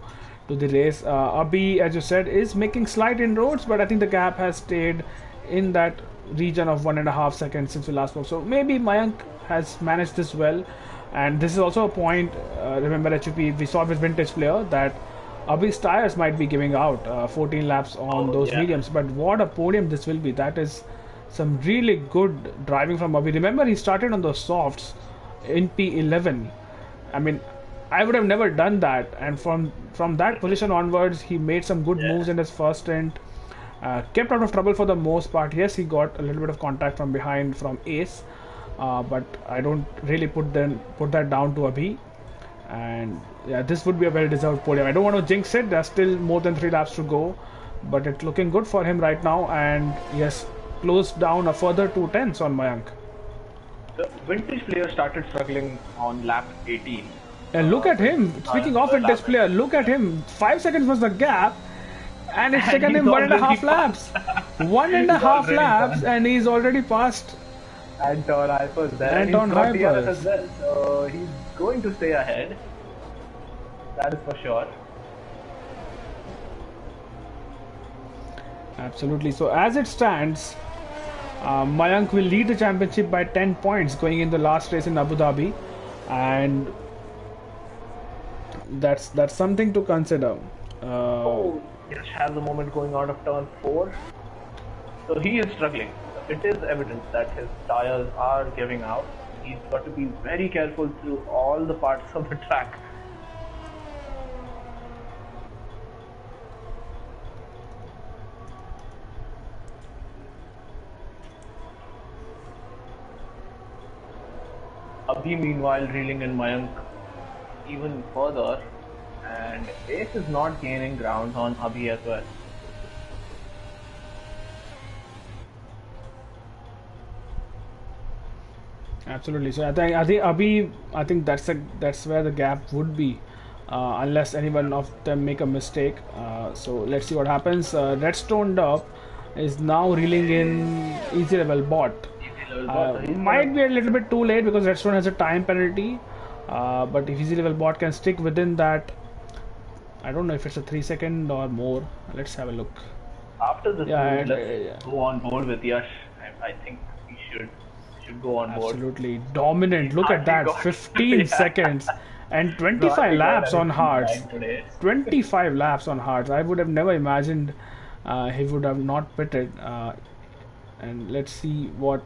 to the race. Abhi, as you said, is making slight inroads, but I think the gap has stayed in that region of 1.5 seconds since we last spoke. So maybe Mayank has managed this well. And this is also a point, remember HUP, we saw with vintage player that Abhi's tires might be giving out 14 laps on those mediums, but what a podium this will be. That is some really good driving from Abhi. Remember, he started on those softs in P11. I mean, I would have never done that, and from that position onwards, he made some good moves in his first stint. Kept out of trouble for the most part. Yes, he got a little bit of contact from behind from Ace, but I don't really put that down to Abhi. And yeah, this would be a well-deserved podium. I don't want to jinx it. There's still more than 3 laps to go, but it's looking good for him right now. And yes, closed down a further 2 tenths on Mayank. The vintage player started struggling on lap 18. And look at him. Speaking of vintage player, look at him. 5 seconds was the gap, and it's taken him 1.5 laps. 1.5 laps, and he's already passed Anton Hypers there. Anton Hypers as well, so he's going to stay ahead. That is for sure. Absolutely. So as it stands, Mayank will lead the championship by 10 points going in the last race in Abu Dhabi, and that's something to consider. Yash has a moment going out of turn 4, so he is struggling. It is evident that his tires are giving out. He's got to be very careful through all the parts of the track. Abhi meanwhile reeling in Mayank even further, and Ace is not gaining ground on Abhi as well. Absolutely. So I think Abhi, I think that's where the gap would be, unless anyone of them make a mistake. So let's see what happens. Redstone Dub is now reeling in easy level bot. Might be a little bit too late because Redstone has a time penalty. But if easy level bot can stick within that, I don't know if it's a 3 second or more. Let's have a look. After this move, let's go on board with Yash. I think we should go on board. Absolutely dominant. Look at that, 15 seconds and 25 laps on hards. 25 laps on hards. I would have never imagined he would have not pitted. And let's see what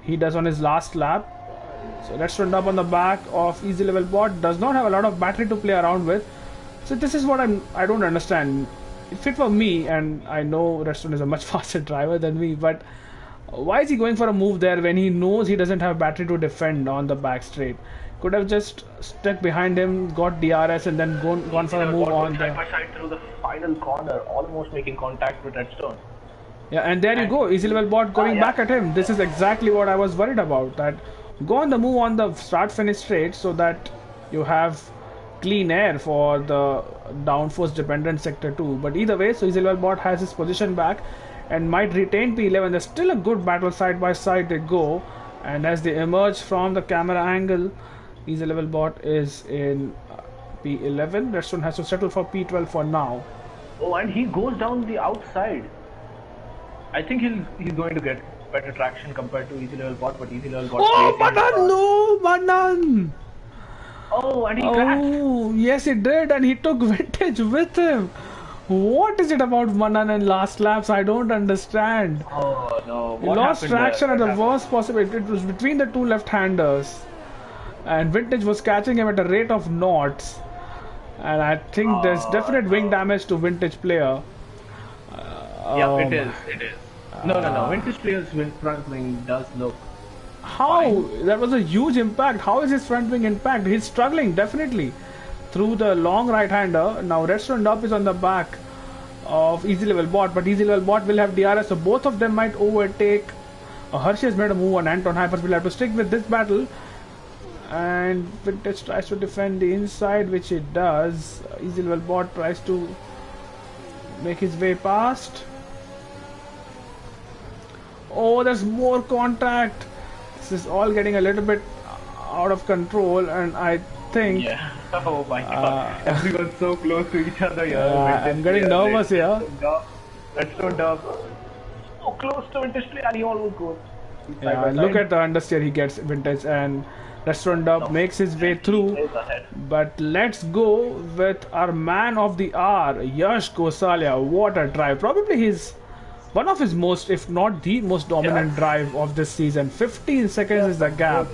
he does on his last lap. So let's run up on the back of easy level bot. Does not have a lot of battery to play around with. So this is what I don't understand. It fit for me, and I know Redstone is a much faster driver than me, but why is he going for a move there when he knows he doesn't have battery to defend on the back straight? Could have just stuck behind him, got DRS, and then gone for a move on side by side through the final corner, almost making contact with Redstone. Yeah, and there you go, easy level bot going back at him. This is exactly what I was worried about. That go on the move on the start finish straight so that you have clean air for the downforce dependent sector 2. But either way, so easy level bot has his position back and might retain P11. There's still a good battle side by side they go, and as they emerge from the camera angle, easy level bot is in P11. Redstone has to settle for P12 for now. Oh, and he goes down the outside. I think he's going to get better traction compared to easy level bot, but easy level bot. Oh, Manan! No, Manan! Oh, and he crashed. Oh, yes, he did, and he took vintage with him. What is it about Manan and last laps? I don't understand. Oh no, He what lost happened there? traction at What the happened? worst possible. It was between the two left-handers, and Vintage was catching him at a rate of knots. And I think there's definite wing No. damage to Vintage player. Yep, it Um, is. It is. No. Vintage player's front wing does look how fine. that was a huge impact. How is his front wing impact? He's struggling definitely through the long right-hander. Now Restaurant Up is on the back of Easy Level Bot, but Easy Level Bot will have DRS, so both of them might overtake. Hershey has made a move on Anton Hypers. Will have to stick with this battle, and Vintage tries to defend the inside, which it does. Easy Level Bot tries to make his way past. Oh, there's more contact. This is all getting a little bit out of control, and I think Yeah. Oh my god. Everyone's so close to each other here. I'm getting nervous here. Redstone Dub. So close to Vintage player and he almost goes. Side by Look side. at the understeer he gets, Vintage, and Restaurant Dub makes his way through. He is ahead. But let's go with our man of the hour, Yash Gosalia. What a drive! Probably his one of his most, if not the most dominant drive of this season. 15 seconds is the gap.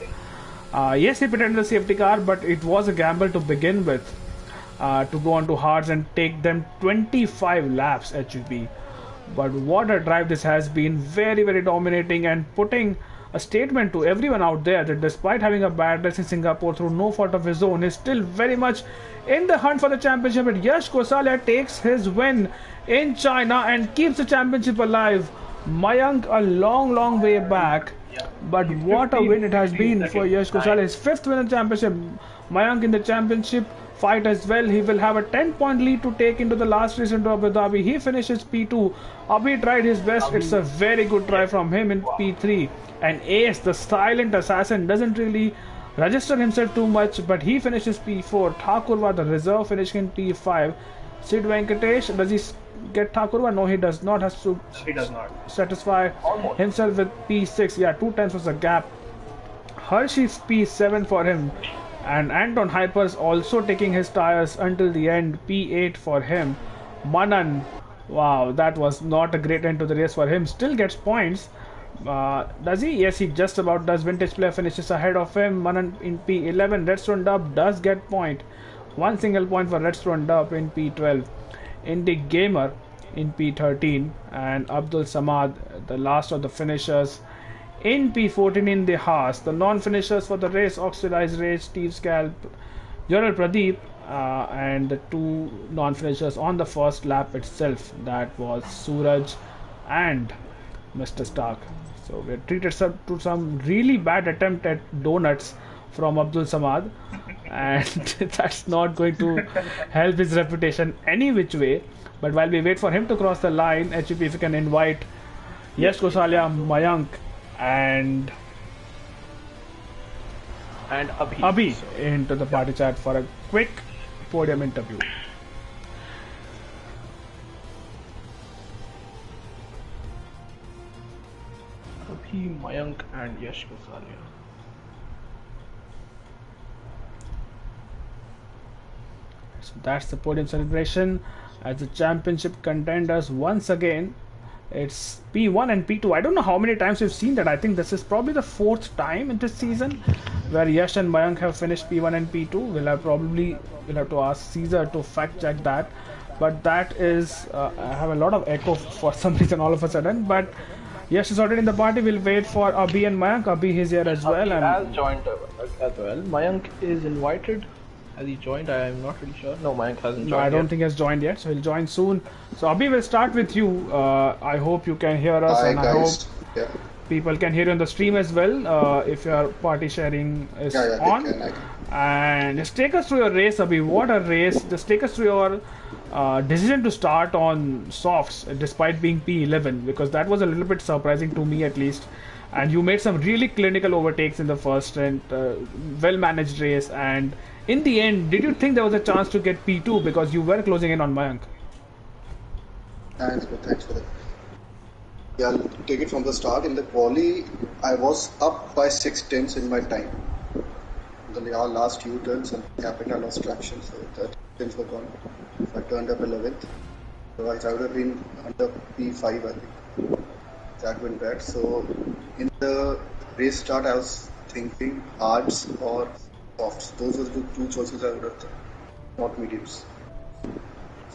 Yes, he pretended the safety car, but it was a gamble to begin with. To go on to hards and take them 25 laps HUP. But what a drive this has been. Very, very dominating and putting a statement to everyone out there that despite having a bad race in Singapore through no fault of his own, is still very much in the hunt for the championship. But Yash Kosalia takes his win in China and keeps the championship alive. Mayank a long, long way back. But what a win it has been for Yash Kosalia. His fifth win in the championship. Mayank in the championship fight as well. He will have a 10-point lead to take into the last race into Abu Dhabi. He finishes P2. Abhi tried his best. It's a very good try from him in P3. And Ace, the silent assassin, doesn't really register himself too much, but he finishes P4. Thakurva, the reserve, finishing in P5. Sid Venkatesh, does he get Thakurva? No, he does not. Has to He does not. satisfy himself with P6. Yeah, 2 times was the gap. Hershey's P7 for him. And Anton Hypers also taking his tires until the end. P8 for him. Manan, wow, that was not a great end to the race for him. Still gets points. Does he? Yes, he just about does. Vintage player finishes ahead of him. Manan in P11. Redstone Dub does get point. One single point for Redstone Dub in P12. Indie Gamer in P13. And Abdul Samad, the last of the finishers, in P14 in the Haas. The non-finishers for the race, Oxidized Rage, Steve Scalp, General Pradeep, and the two non-finishers on the first lap itself. That was Suraj and Mr. Stark. So we're treated to some really bad attempt at donuts from Abdul Samad, and that's not going to help his reputation any which way. But while we wait for him to cross the line, HUP, if you can invite Yash Kosalia, Mayank, and Abhi into the party chat for a quick podium interview. Abhi, Mayank and Yash Gosalia. So that's the podium celebration as the championship contenders once again. It's P1 and P2. I don't know how many times we've seen that. I think this is probably the 4th time in this season where Yash and Mayank have finished P1 and P2. We'll have to ask Caesar to fact check that. But that is, I have a lot of echo for some reason all of a sudden. But Yash is already in the party. We'll wait for Abhi and Mayank. Abhi is here as well. Abhi And has joined as well. Mayank is invited. Has he joined? I am not really sure. No, Mayank hasn't joined. no, I don't yet. think he has joined yet. So he'll join soon. So Abhi, will start with you. I hope you can hear us, Hi and I hope guys. Yeah, people can hear you on the stream as well. If your party sharing is yeah, on, I can. and just take us through your race, Abhi. What a race! Just take us through your decision to start on softs despite being P11, because that was a little bit surprising to me at least. And you made some really clinical overtakes in the first and well managed race. And in the end, did you think there was a chance to get P2 because you were closing in on Mayank? Thanks for that. Yeah, I'll take it from the start. In the quali, I was up by 6 tenths in my time. The last U-turn, something happened, I lost traction, so 13 tenths were gone. I turned up 11th. Otherwise, I would have been under P5, I think. That went bad. So in the race start, I was thinking hards or softs. Those were the two choices I would have done, not mediums.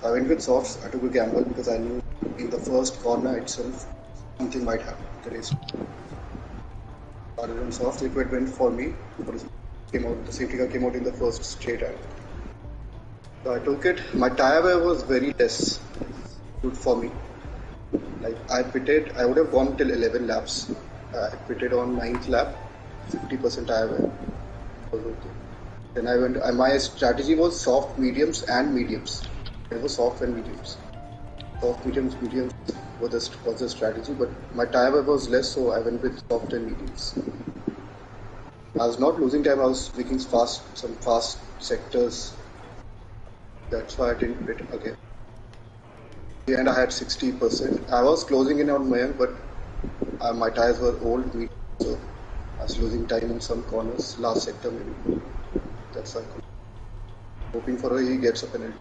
So I went with softs. I took a gamble because I knew in the first corner itself something might happen. The race started on soft. It went for me. The safety car came out in the first straight end. So I took it. My tire wear was very less good for me. Like I pitted, I would have gone till 11 laps. I pitted on 9th lap, 50% tire wear. Was okay. Then I went. My strategy was soft, mediums, and mediums. It was soft and mediums. Soft, mediums was the strategy. But my tire wear was less, so I went with soft and mediums. I was not losing time. I was making some fast sectors. That's why I didn't pit again. And I had 60%. I was closing in on Mayank, but my tires were old, so I was losing time in some corners, last sector maybe. That's why. Hoping for he gets a penalty.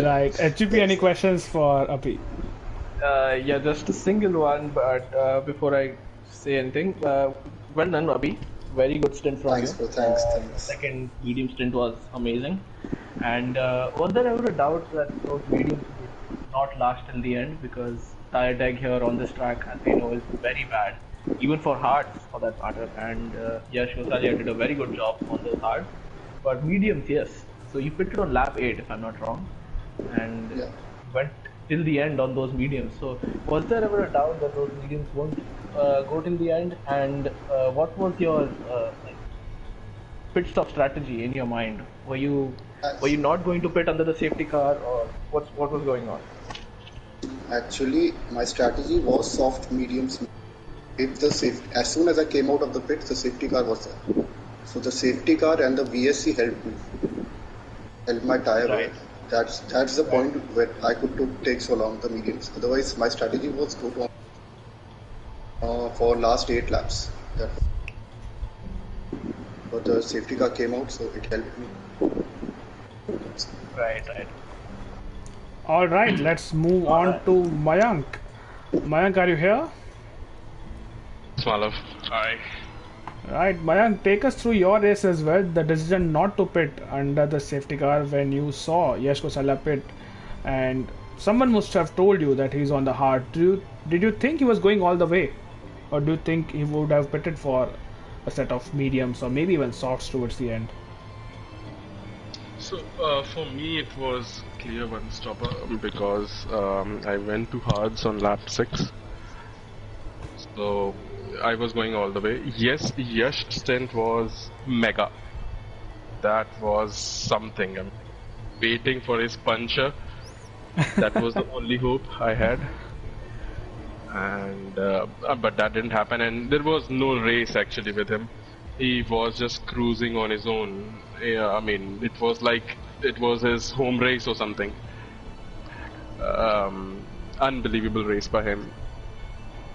Right. HGP, any questions for Api? Yeah, just a single one, but before I say anything, well done, Abhi. Very good stint from Thanks, you. bro. Thanks. Second medium stint was amazing. And was there ever a doubt that those mediums would not last till the end? Because tire drag here on this track, as we know, is very bad, even for hards for that matter. And Yash Gosalia did a very good job on those hards. But mediums, yes. So you pitted on lap 8, if I'm not wrong, and Yeah. went till the end on those mediums. So was there ever a doubt that those mediums won't go till the end? And what was your pit stop strategy in your mind? Were you not going to pit under the safety car, or what was going on? Actually, my strategy was soft, mediums. As soon as I came out of the pit, the safety car was there. So the safety car and the VSC helped me, helped my tire wear. Right. That's the point where I could take so long the mediums. Otherwise, my strategy was go for last 8 laps. But the safety car came out, so it helped me. Right. All right, let's move on to Mayank. Mayank, are you here? Swallow. Hi. Right, Mayank, take us through your race as well. The decision not to pit under the safety car when you saw Yash Gosalia pit, and someone must have told you that he's on the hard. Did you think he was going all the way, or do you think he would have pitted for a set of mediums or maybe even softs towards the end? So for me it was clear one stopper because I went to hards on lap 6. So I was going all the way. Yes, Yash stint was mega. That was something. I'm waiting for his puncher. That was the only hope I had. And but that didn't happen, and there was no race actually with him. He was just cruising on his own. Yeah, I mean, it was like it was his home race or something. Unbelievable race by him.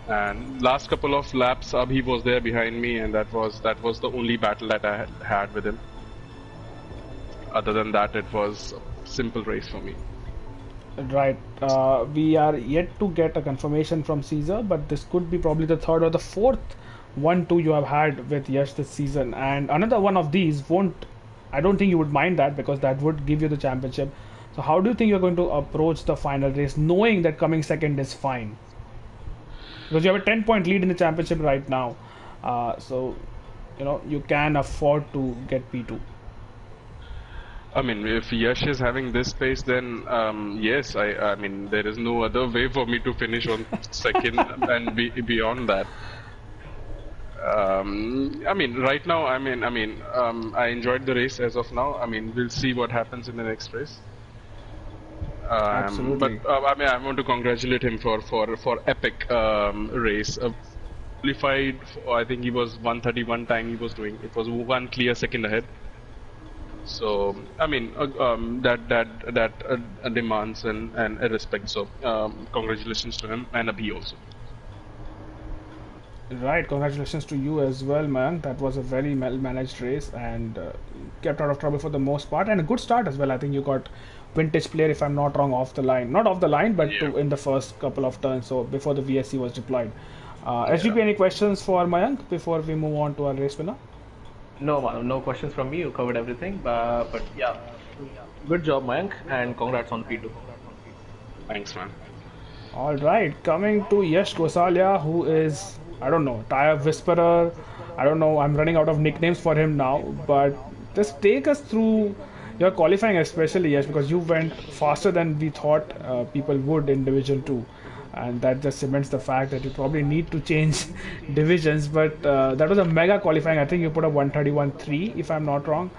And last couple of laps, Abhi was there behind me, and that was the only battle that I had with him. Other than that, it was a simple race for me. Right. We are yet to get a confirmation from Caesar, but this could be probably the third or the fourth 1-2 you have had with Yash this season. And another one of these won't, I don't think you would mind that, because that would give you the championship. So how do you think you're going to approach the final race, knowing that coming second is fine? Because you have a 10-point lead in the championship right now. So, you can afford to get P2. I mean, if Yash is having this pace, then yes, I mean, there is no other way for me to finish on second and beyond that. I mean, right now, I enjoyed the race as of now. I mean, we'll see what happens in the next race. Absolutely. But I want to congratulate him for epic race. Qualified, I think he was 131 time he was doing. It was one clear second ahead. So I mean that demands and respect. So congratulations to him and Abhi also. Right, congratulations to you as well, Mayank. That was a very well managed race and kept out of trouble for the most part, and a good start as well. I think you got vintage player, if I'm not wrong, off the line. Not off the line, but Yeah. in the first couple of turns, so before the VSC was deployed. Yeah. SGP, any questions for Mayank before we move on to our race winner? No, no questions from me. You covered everything. But yeah, good job, Mayank, and congrats on P2. Thanks, man. All right, coming to Yash Gosalia, who is, I don't know, tire whisperer. I don't know, I'm running out of nicknames for him now, but just take us through your qualifying, especially Yash, because you went faster than we thought people would in Division 2. And that just cements the fact that you probably need to change divisions. But that was a mega qualifying. I think you put up 131.3, if I'm not wrong,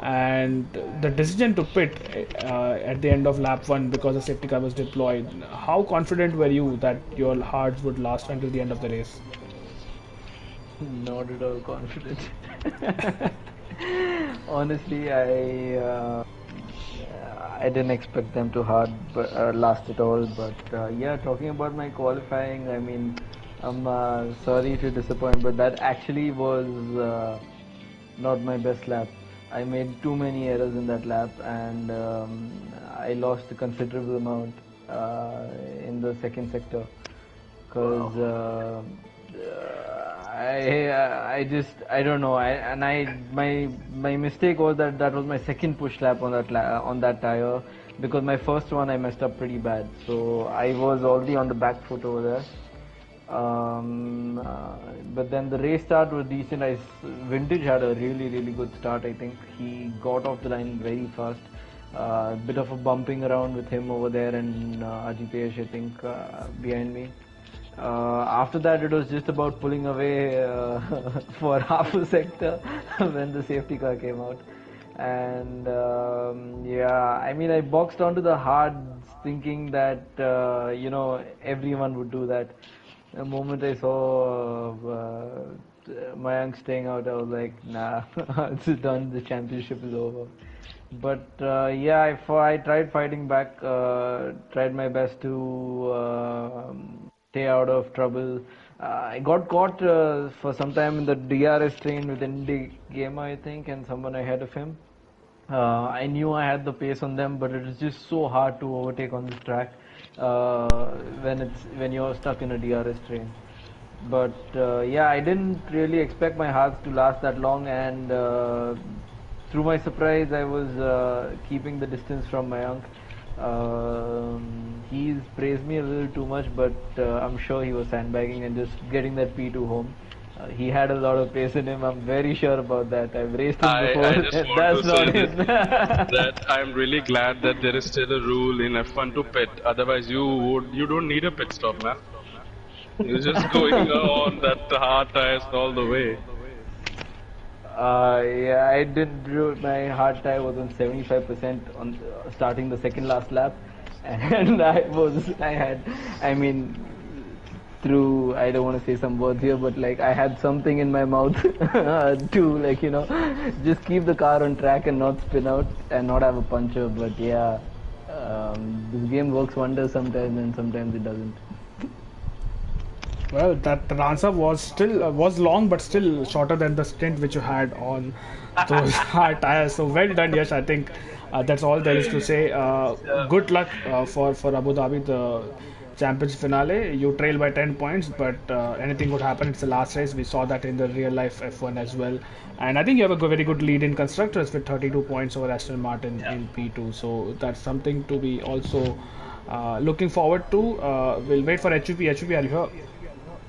and the decision to pit at the end of lap 1 because the safety car was deployed, how confident were you that your hards would last until the end of the race? Not at all confident. Honestly, I didn't expect them to last at all. But yeah, talking about my qualifying, I mean, I'm sorry to disappoint, but that actually was not my best lap. I made too many errors in that lap, and I lost a considerable amount in the second sector because I don't know. My mistake was that was my second push lap on on that tire, because my first one I messed up pretty bad. So I was already on the back foot over there. But then the race start was decent. Vintage had a really good start. I think he got off the line very fast. Bit of a bumping around with him over there, and Ajitesh, I think, behind me. After that, it was just about pulling away for half a sector when the safety car came out. And yeah, I mean, I boxed onto the hards thinking that everyone would do that. The moment I saw Mayank staying out, I was like, nah, it's done. The championship is over. But yeah, I tried fighting back, tried my best to stay out of trouble. I got caught for some time in the DRS train with Indy Gamer, I think, and someone ahead of him. I knew I had the pace on them, but it was just so hard to overtake on this track when you're stuck in a DRS train. But yeah, I didn't really expect my hearts to last that long, and through my surprise, I was keeping the distance from Mayank. He's praised me a little too much, but I'm sure he was sandbagging and just getting that P2 home. He had a lot of pace in him. I'm very sure about that. I've raced him before. I just want That's to not say it. that I'm really glad that there is still a rule in F1 to pit. Otherwise, you don't need a pit stop, man. You're just going on that hard tires all the way. Yeah, I did. My hard tire was on 75% on starting the second last lap, and I mean, through, I don't want to say some words here, but like I had something in my mouth to, like, just keep the car on track and not spin out and not have a puncture. But yeah, this game works wonders sometimes, and sometimes it doesn't. Well, that the answer was still was long, but still shorter than the stint which you had on those hard tires. So well done, Yash. I think that's all there is to say. Good luck for Abu Dhabi, the Champions finale. You trail by 10 points, but anything could happen. It's the last race. We saw that in the real life F1 as well. And I think you have a very good lead in constructors with 32 points over Aston Martin in P2. So that's something to be also looking forward to. We'll wait for HUP. HUP, are you here?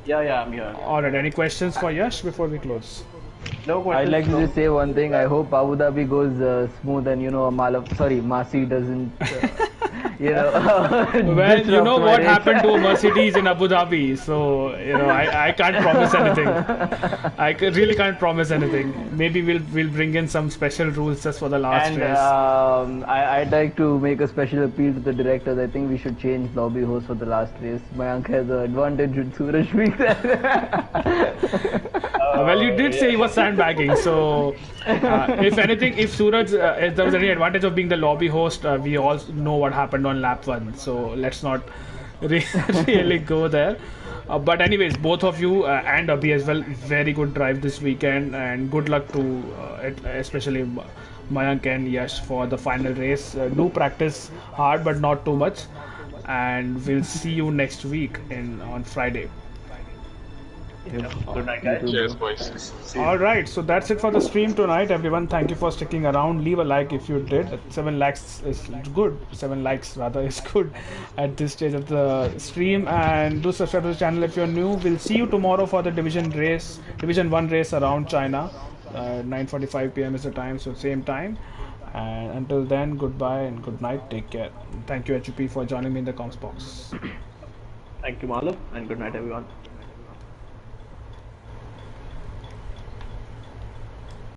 Yeah, I'm here. Alright, any questions for Yash before we close? No questions. I'd like to just say one thing. I hope Abu Dhabi goes smooth, and Masi doesn't. Well, you know what happened to a Mercedes in Abu Dhabi, so I can't promise anything. Really can't promise anything. Maybe we'll bring in some special rules just for the last And race. I'd like to make a special appeal to the directors. I think we should change lobby host for the last race. Mayank has an advantage with Suraj being there. Well, you did say he was sandbagging, so if anything, if Suraj, if there was any advantage of being the lobby host, we all know what happened on lap 1, so let's not really go there. But anyways, both of you and Abhi as well, very good drive this weekend, and good luck to especially Mayank and Yash for the final race. Do practice hard, but not too much, and we'll see you next week in on Friday. Yep. Good night, You guys. too, Cheers, bro. boys. See you. All right, so that's it for the stream tonight, everyone. Thank you for sticking around. Leave a like if you did. 7 likes is good. 7 likes rather is good at this stage of the stream. And do subscribe to the channel if you're new. We'll see you tomorrow for the Division One race around China. 9:45 p.m. is the time, so same time. And until then, goodbye and good night. Take care. Thank you, HUP, for joining me in the comms box. Thank you, Malav, and good night, everyone.